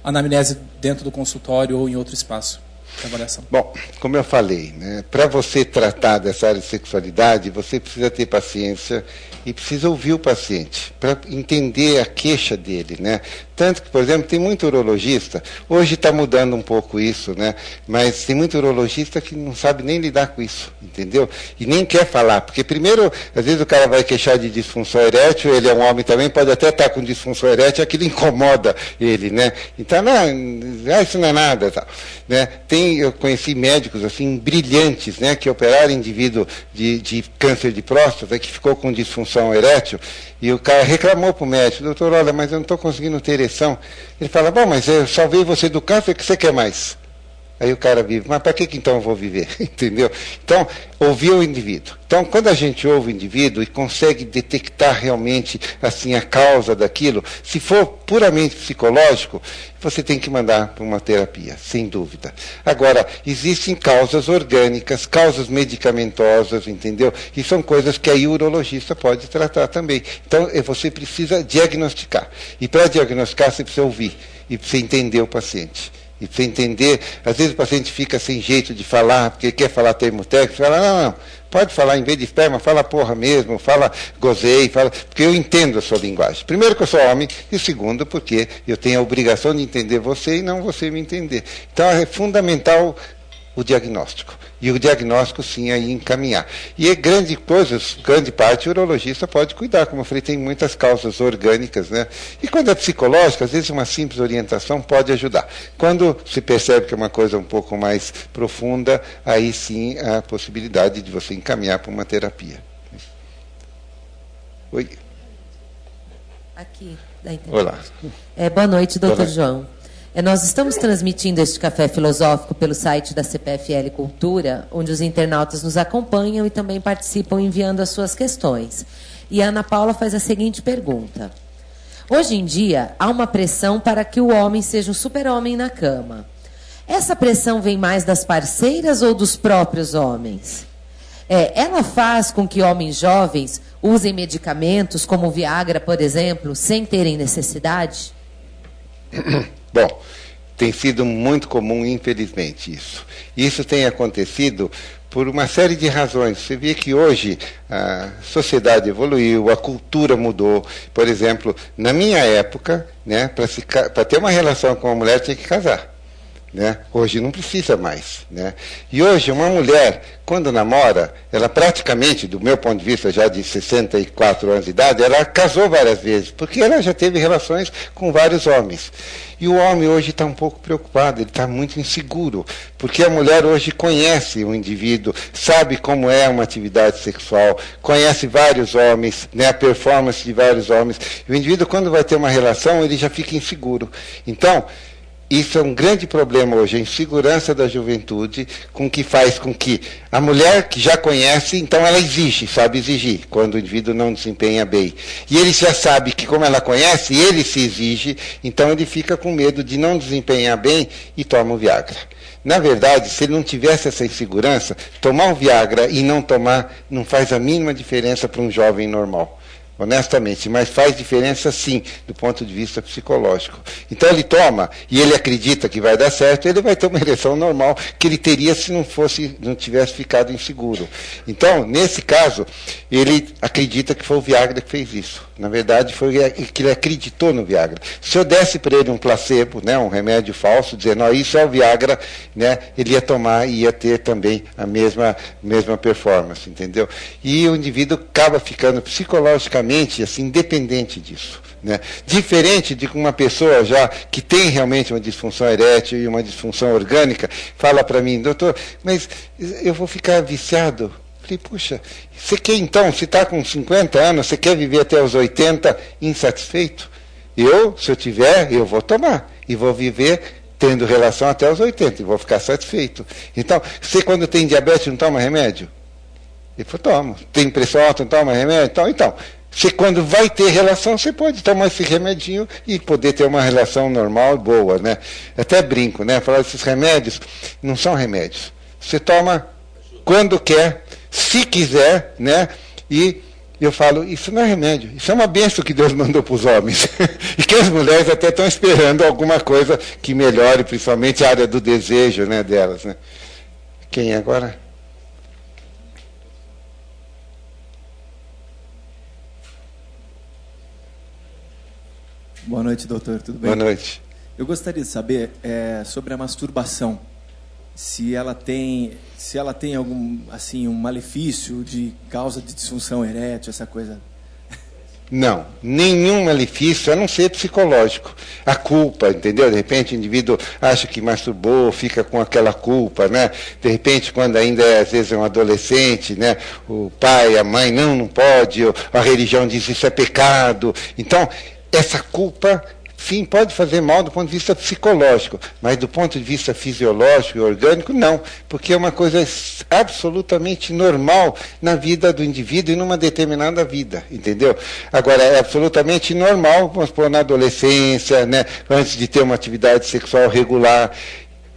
anamnese dentro do consultório ou em outro espaço de avaliação. Bom, como eu falei, né, para você tratar dessa área de sexualidade, você precisa ter paciência e precisa ouvir o paciente, para entender a queixa dele, né? Tanto que, por exemplo, tem muito urologista, hoje está mudando um pouco isso, né? Mas tem muito urologista que não sabe nem lidar com isso, entendeu? E nem quer falar, porque primeiro, às vezes o cara vai queixar de disfunção erétil, ele é um homem também, pode até estar com disfunção erétil, aquilo incomoda ele, né? Então, não, isso não é nada, tal, né? Eu conheci médicos assim brilhantes, né, que operaram indivíduo de câncer de próstata, que ficou com disfunção erétil, e o cara reclamou para o médico: doutor, olha, mas eu não estou conseguindo ter ereção. Ele fala: bom, mas eu salvei você do câncer, o que você quer mais? Aí o cara vive: mas para que então eu vou viver? Entendeu? Então, ouvir o indivíduo. Então, quando a gente ouve o indivíduo e consegue detectar realmente assim a causa daquilo, se for puramente psicológico, você tem que mandar para uma terapia, sem dúvida. Agora, existem causas orgânicas, causas medicamentosas, entendeu? E são coisas que aí o urologista pode tratar também. Então, você precisa diagnosticar. E para diagnosticar, você precisa ouvir e precisa entender o paciente. E para entender, às vezes o paciente fica sem jeito de falar, porque quer falar termo técnico, fala: não, pode falar, em vez de esperma, fala porra mesmo, fala gozei, fala, porque eu entendo a sua linguagem. Primeiro, que eu sou homem, e segundo, porque eu tenho a obrigação de entender você e não você me entender. Então é fundamental o diagnóstico. E o diagnóstico, sim, aí encaminhar. E grande parte, o urologista pode cuidar. Como eu falei, tem muitas causas orgânicas, né? E quando é psicológica, às vezes uma simples orientação pode ajudar. Quando se percebe que é uma coisa um pouco mais profunda, aí sim há a possibilidade de você encaminhar para uma terapia. Oi. Aqui, da internet. Olá. Boa noite, doutor João. Nós estamos transmitindo este café filosófico pelo site da CPFL Cultura, onde os internautas nos acompanham e também participam enviando as suas questões. E a Ana Paula faz a seguinte pergunta: hoje em dia, há uma pressão para que o homem seja um super-homem na cama. Essa pressão vem mais das parceiras ou dos próprios homens? Ela faz com que homens jovens usem medicamentos como Viagra, por exemplo, sem terem necessidade? Bom, tem sido muito comum, infelizmente, isso. Isso tem acontecido por uma série de razões. Você vê que hoje a sociedade evoluiu, a cultura mudou. Por exemplo, na minha época, né, para ter uma relação com uma mulher tinha que casar. Né? Hoje não precisa mais. Né? E hoje uma mulher, quando namora, ela praticamente, do meu ponto de vista, já de 64 anos de idade, ela casou várias vezes, porque ela já teve relações com vários homens. E o homem hoje está um pouco preocupado, ele está muito inseguro, porque a mulher hoje conhece o indivíduo, sabe como é uma atividade sexual, conhece vários homens, né, a performance de vários homens. E o indivíduo, quando vai ter uma relação, ele já fica inseguro. Então, isso é um grande problema hoje, a insegurança da juventude, com que faz com que a mulher que já conhece, então ela exige, sabe exigir, quando o indivíduo não desempenha bem. E ele já sabe que, como ela conhece, ele se exige, então ele fica com medo de não desempenhar bem e toma o Viagra. Na verdade, se ele não tivesse essa insegurança, tomar o Viagra e não tomar não faz a mínima diferença para um jovem normal. Honestamente, mas faz diferença sim, do ponto de vista psicológico. Então ele toma e ele acredita que vai dar certo, ele vai ter uma ereção normal que ele teria se não tivesse ficado inseguro. Então, nesse caso, ele acredita que foi o Viagra que fez isso. Na verdade, foi que ele acreditou no Viagra. Se eu desse para ele um placebo, né, um remédio falso, dizendo, ó, isso é o Viagra, né, ele ia tomar e ia ter também a mesma performance, entendeu? E o indivíduo acaba ficando psicologicamente assim, dependente disso. Né? Diferente de uma pessoa já que tem realmente uma disfunção erétil e uma disfunção orgânica, fala para mim, doutor, mas eu vou ficar viciado? Falei, puxa, você quer então, se está com 50 anos, você quer viver até os 80 insatisfeito? Se eu tiver, eu vou tomar e vou viver tendo relação até os 80 e vou ficar satisfeito. Então, você quando tem diabetes não toma remédio? Ele falou, toma. Tem pressão alta, não toma remédio? Então, você quando vai ter relação, você pode tomar esse remedinho e poder ter uma relação normal e boa, né? Até brinco, né? Falar esses remédios não são remédios. Você toma quando quer, se quiser, né? E eu falo, isso não é remédio, isso é uma bênção que Deus mandou para os homens. E que as mulheres até estão esperando alguma coisa que melhore, principalmente a área do desejo, né, delas, né? Quem agora? Boa noite, doutor. Tudo bem? Boa noite. Eu gostaria de saber sobre a masturbação. Se ela tem algum assim um malefício de causa de disfunção erétil, essa coisa. Não, nenhum malefício, a não ser psicológico. A culpa, entendeu? De repente o indivíduo acha que masturbou, fica com aquela culpa, né? De repente, quando ainda às vezes é um adolescente, né? O pai, a mãe, não pode, a religião diz isso é pecado. Então, essa culpa, sim, pode fazer mal do ponto de vista psicológico, mas do ponto de vista fisiológico e orgânico, não, porque é uma coisa absolutamente normal na vida do indivíduo e numa determinada vida, entendeu? Agora, é absolutamente normal, vamos supor, na adolescência, né, antes de ter uma atividade sexual regular.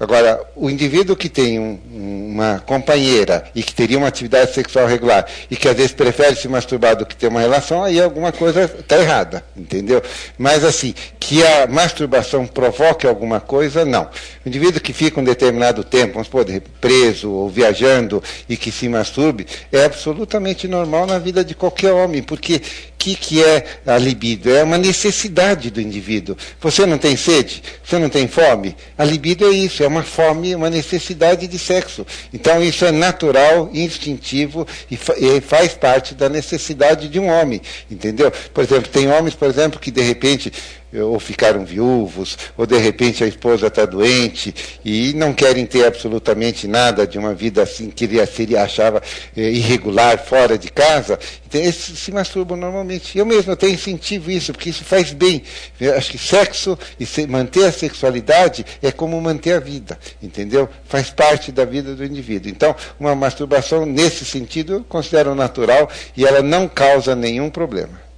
Agora, o indivíduo que tem uma companheira e que teria uma atividade sexual regular e que às vezes prefere se masturbar do que ter uma relação, aí alguma coisa está errada, entendeu? Mas assim, que a masturbação provoque alguma coisa, não. O indivíduo que fica um determinado tempo, vamos supor, preso ou viajando e que se masturbe, é absolutamente normal na vida de qualquer homem, porque que é a libido? É uma necessidade do indivíduo. Você não tem sede? Você não tem fome? A libido é isso, é uma fome, uma necessidade de sexo. Então isso é natural, instintivo e faz parte da necessidade de um homem, entendeu? Por exemplo, tem homens, por exemplo, que de repente ou ficaram viúvos, ou de repente a esposa está doente e não querem ter absolutamente nada de uma vida assim que ele achava irregular, fora de casa, então, eles se masturbam normalmente. Eu mesmo até incentivo isso, porque isso faz bem. Eu acho que sexo e manter a sexualidade é como manter a vida, entendeu? Faz parte da vida do indivíduo. Então, uma masturbação nesse sentido eu considero natural e ela não causa nenhum problema.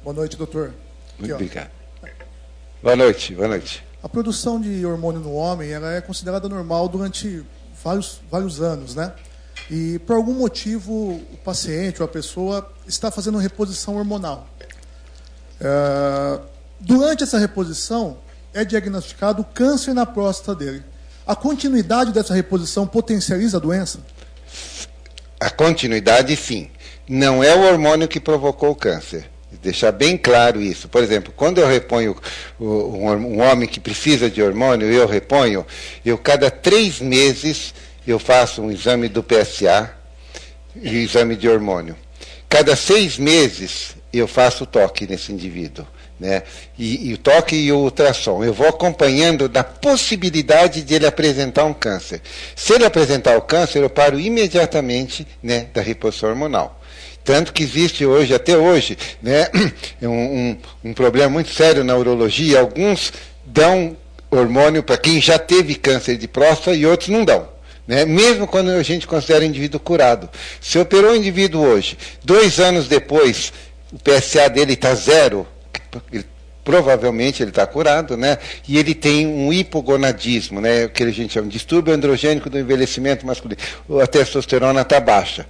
Boa noite, doutor. Muito obrigado. Boa noite, boa noite. A produção de hormônio no homem ela é considerada normal durante vários anos, né? E por algum motivo o paciente ou a pessoa está fazendo reposição hormonal. Durante essa reposição é diagnosticado câncer na próstata dele. A continuidade dessa reposição potencializa a doença? A continuidade, sim. Não é o hormônio que provocou o câncer. Deixar bem claro isso. Por exemplo, quando eu reponho um homem que precisa de hormônio, eu reponho, cada 3 meses eu faço um exame do PSA e um exame de hormônio. Cada 6 meses eu faço o toque nesse indivíduo, né? E o toque e o ultrassom. Eu vou acompanhando da possibilidade de ele apresentar um câncer. Se ele apresentar o câncer, eu paro imediatamente, né, da reposição hormonal. Tanto que existe hoje, até hoje, né, um problema muito sério na urologia. Alguns dão hormônio para quem já teve câncer de próstata e outros não dão. Né? Mesmo quando a gente considera o indivíduo curado. Se operou o indivíduo hoje, 2 anos depois, o PSA dele está 0, provavelmente ele está curado, né? E ele tem um hipogonadismo, né? O que a gente chama de distúrbio androgênico do envelhecimento masculino. A testosterona está baixa.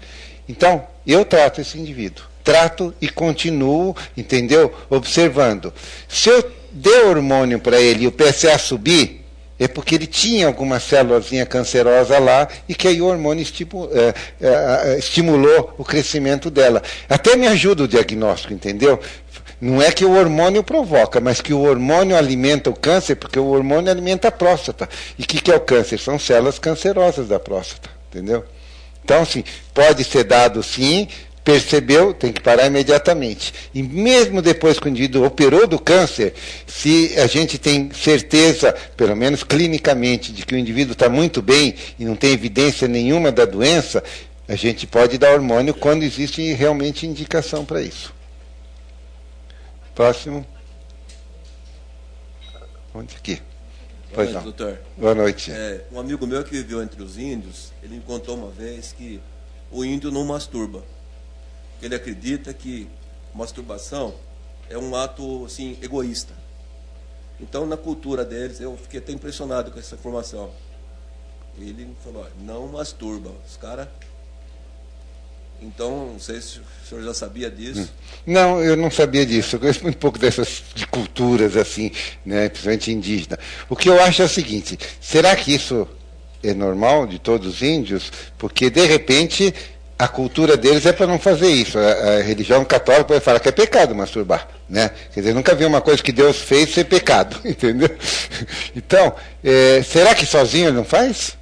Então, eu trato esse indivíduo. Trato e continuo, entendeu? Observando. Se eu der hormônio para ele e o PSA subir, é porque ele tinha alguma célulazinha cancerosa lá e que aí o hormônio estimulou o crescimento dela. Até me ajuda o diagnóstico, entendeu? Não é que o hormônio provoca, mas que o hormônio alimenta o câncer, porque o hormônio alimenta a próstata. E o que é o câncer? São células cancerosas da próstata, entendeu? Então, assim, pode ser dado sim, percebeu, tem que parar imediatamente. E mesmo depois que o indivíduo operou do câncer, se a gente tem certeza, pelo menos clinicamente, de que o indivíduo está muito bem e não tem evidência nenhuma da doença, a gente pode dar hormônio quando existe realmente indicação para isso. Próximo. Onde aqui? Pois não. Doutor. Boa noite. Um amigo meu que viveu entre os índios, ele me contou uma vez que o índio não masturba. Ele acredita que masturbação é um ato assim, egoísta. Então, na cultura deles, eu fiquei até impressionado com essa informação. Ele falou, não masturba. Os caras... Então, não sei se o senhor já sabia disso. Não, eu não sabia disso. Eu conheço muito pouco dessas de culturas assim, né, principalmente indígena. O que eu acho é o seguinte, será que isso é normal de todos os índios? Porque, de repente, a cultura deles é para não fazer isso. A religião católica pode falar que é pecado masturbar, né? Quer dizer, nunca vi uma coisa que Deus fez ser pecado, entendeu? Então, será que sozinho ele não faz?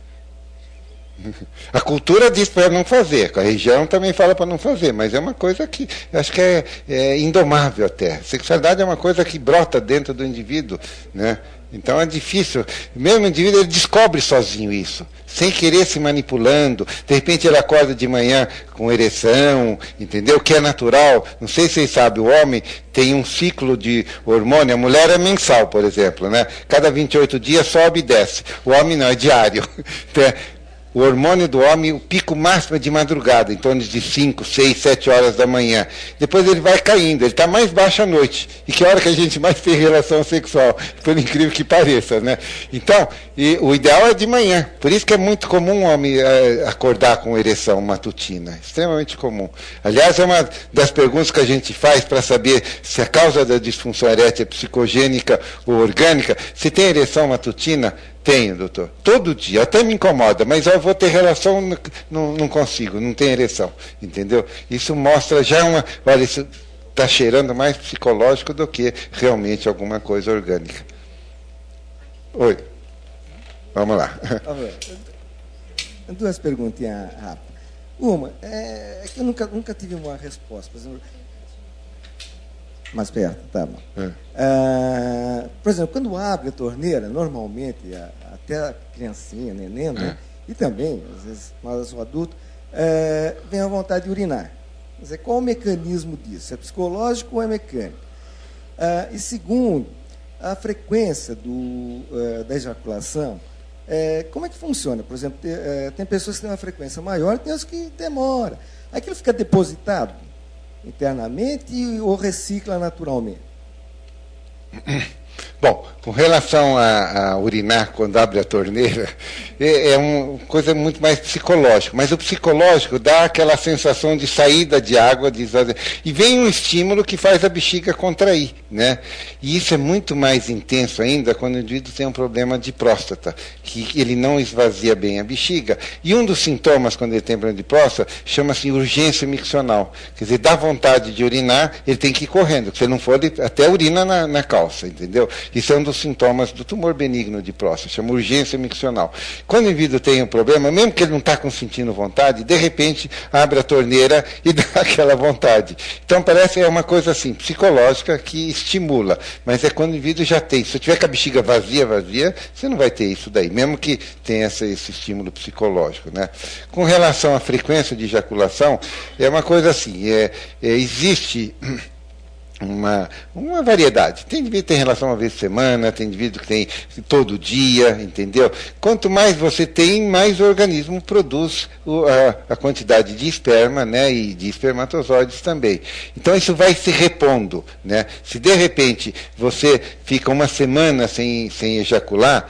A cultura diz para não fazer, a religião também fala para não fazer, mas é uma coisa que eu acho que é indomável até. A sexualidade é uma coisa que brota dentro do indivíduo, né? Então é difícil. Mesmo o indivíduo ele descobre sozinho isso, sem querer se manipulando. De repente ele acorda de manhã com ereção, entendeu? Que é natural. Não sei se vocês sabem, o homem tem um ciclo de hormônio, a mulher é mensal, por exemplo, né? Cada 28 dias sobe e desce. O homem não, é diário. O hormônio do homem, o pico máximo é de madrugada, em torno de 5, 6, 7 horas da manhã. Depois ele vai caindo, ele está mais baixo à noite. E que hora que a gente mais tem relação sexual? Por incrível que pareça, né? Então, o ideal é de manhã. Por isso que é muito comum o homem acordar com ereção matutina. Extremamente comum. Aliás, é uma das perguntas que a gente faz para saber se a causa da disfunção erétil é psicogênica ou orgânica. Se tem ereção matutina, tenho, doutor. Todo dia. Até me incomoda, mas eu vou ter relação, não consigo, não tenho ereção. Entendeu? Isso mostra já olha, isso está cheirando mais psicológico do que realmente alguma coisa orgânica. Oi. Vamos lá. Duas perguntinhas rápidas. Uma, é que eu nunca tive uma resposta. Por exemplo, mais perto, tá bom. Por exemplo, quando abre a torneira, normalmente, até a criancinha, neném, né? E também, às vezes, mas o adulto, vem a vontade de urinar. Quer dizer, qual o mecanismo disso? É psicológico ou é mecânico? E segundo, a frequência da ejaculação, como é que funciona? Por exemplo, tem pessoas que têm uma frequência maior e tem outras que demoram. Aquilo fica depositado internamente ou recicla naturalmente? Bom, com relação a urinar quando abre a torneira, é uma coisa muito mais psicológica. Mas o psicológico dá aquela sensação de saída de água, e vem um estímulo que faz a bexiga contrair, né? E isso é muito mais intenso ainda quando o indivíduo tem um problema de próstata, que ele não esvazia bem a bexiga. E um dos sintomas quando ele tem problema de próstata chama-se urgência miccional. Quer dizer, dá vontade de urinar, ele tem que ir correndo. Se ele não for, ele até urina na calça, entendeu? Isso é um dos sintomas do tumor benigno de próstata, chama urgência miccional. Quando o indivíduo tem um problema, mesmo que ele não está sentindo vontade, de repente abre a torneira e dá aquela vontade. Então parece uma coisa assim, psicológica que estimula, mas é quando o indivíduo já tem. Se eu tiver com a bexiga vazia, você não vai ter isso daí, mesmo que tenha esse estímulo psicológico, né? Com relação à frequência de ejaculação, é uma coisa assim, existe uma variedade. Tem indivíduo que tem relação uma vez por semana, tem indivíduo que tem todo dia, entendeu? Quanto mais você tem, mais o organismo produz a quantidade de esperma, né, e de espermatozoides também. Então isso vai se repondo, né? Se de repente você fica uma semana sem ejacular,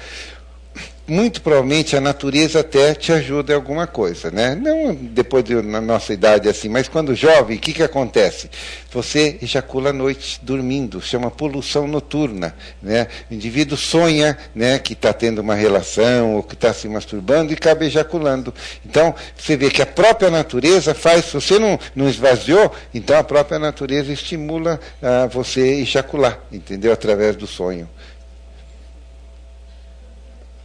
muito provavelmente a natureza até te ajuda em alguma coisa, né? Não depois na nossa idade assim, mas quando jovem, o que acontece? Você ejacula à noite dormindo, chama poluição noturna, né? O indivíduo sonha, né, que está tendo uma relação ou que está se masturbando e acaba ejaculando. Então, você vê que a própria natureza faz, se você não esvaziou, então a própria natureza estimula você ejacular, entendeu? Através do sonho.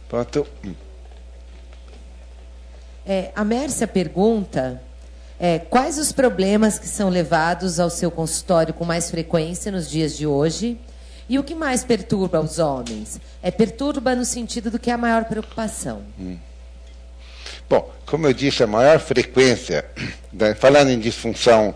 Pronto. A Mércia pergunta quais os problemas que são levados ao seu consultório com mais frequência nos dias de hoje e o que mais perturba os homens? Perturba no sentido do que é a maior preocupação. Bom, como eu disse, a maior frequência, falando em disfunção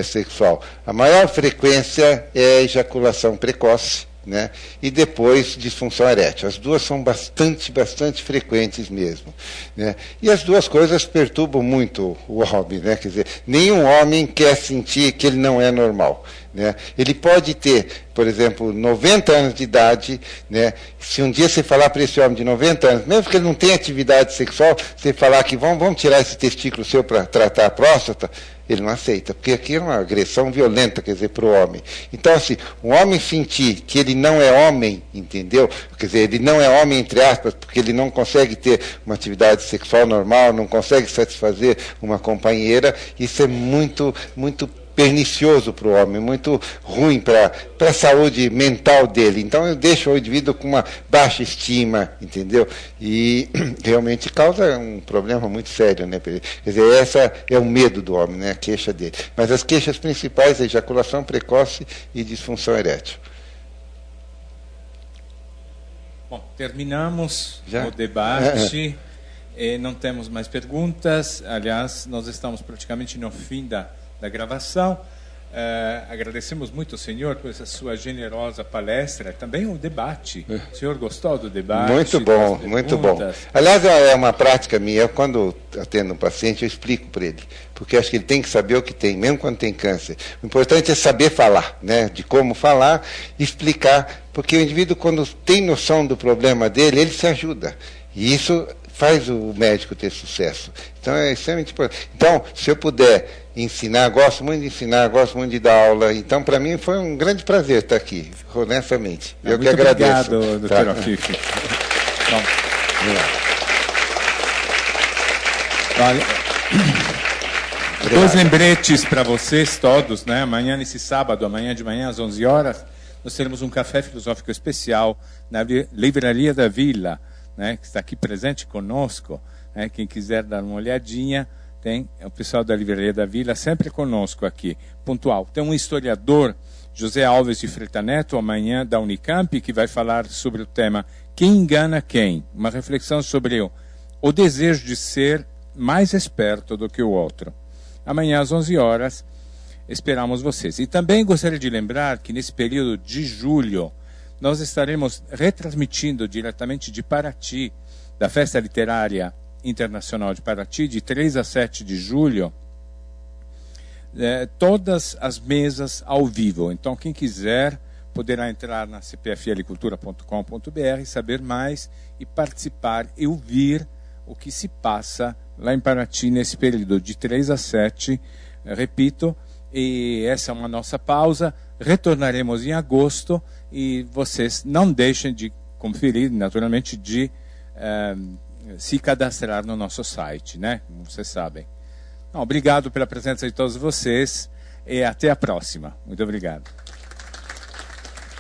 sexual, a maior frequência é a ejaculação precoce, né? E depois disfunção erétil. As duas são bastante frequentes mesmo, né? E as duas coisas perturbam muito o homem, né? Quer dizer, nenhum homem quer sentir que ele não é normal, né? Ele pode ter, por exemplo, 90 anos de idade, né? Se um dia você falar para esse homem de 90 anos, mesmo que ele não tenha atividade sexual, você falar que vamos tirar esse testículo seu para tratar a próstata, ele não aceita, porque aqui é uma agressão violenta, quer dizer, para o homem. Então, assim, um homem sentir que ele não é homem, entendeu? Quer dizer, ele não é homem, entre aspas, porque ele não consegue ter uma atividade sexual normal, não consegue satisfazer uma companheira, isso é muito pernicioso para o homem, muito ruim para a saúde mental dele. Então eu deixo o indivíduo com uma baixa estima, entendeu? E realmente causa um problema muito sério, né? Quer dizer, essa é o medo do homem, né? A queixa dele. Mas as queixas principais é ejaculação precoce e disfunção erétil. Bom, terminamos Já? o debate. Não temos mais perguntas. Aliás, nós estamos praticamente no fim da gravação. Agradecemos muito ao senhor por essa sua generosa palestra, também o debate. O senhor gostou do debate? Muito bom, muito bom. Aliás, é uma prática minha. Quando atendo um paciente, eu explico para ele, porque acho que ele tem que saber o que tem, mesmo quando tem câncer. O importante é saber falar, né? De como falar, explicar, porque o indivíduo, quando tem noção do problema dele, ele se ajuda. E isso faz o médico ter sucesso. Então é extremamente importante. Então, se eu puder ensinar, gosto muito de ensinar, gosto muito de dar aula. Então, para mim, foi um grande prazer estar aqui, honestamente. Eu que agradeço. Obrigado, doutor Afife. Dois lembretes para vocês todos, né? Amanhã, nesse sábado, amanhã de manhã, às 11 horas, nós teremos um café filosófico especial na Livraria da Vila, né, que está aqui presente conosco, né? Quem quiser dar uma olhadinha, tem o pessoal da Livraria da Vila sempre conosco aqui, pontual. Tem um historiador, José Alves de Freitas Neto, amanhã da Unicamp, que vai falar sobre o tema Quem engana quem? Uma reflexão sobre o desejo de ser mais esperto do que o outro. Amanhã às 11 horas, esperamos vocês. E também gostaria de lembrar que nesse período de julho, nós estaremos retransmitindo diretamente de Paraty, da Festa Literária Internacional de Paraty, de 3 a 7 de julho, todas as mesas ao vivo. Então, quem quiser poderá entrar na cpflcultura.com.br, saber mais e participar e ouvir o que se passa lá em Paraty nesse período de 3 a 7, repito, e essa é uma nossa pausa. Retornaremos em agosto e vocês não deixem de conferir, naturalmente, de se cadastrar no nosso site, né? Como vocês sabem. Obrigado pela presença de todos vocês e até a próxima. Muito obrigado.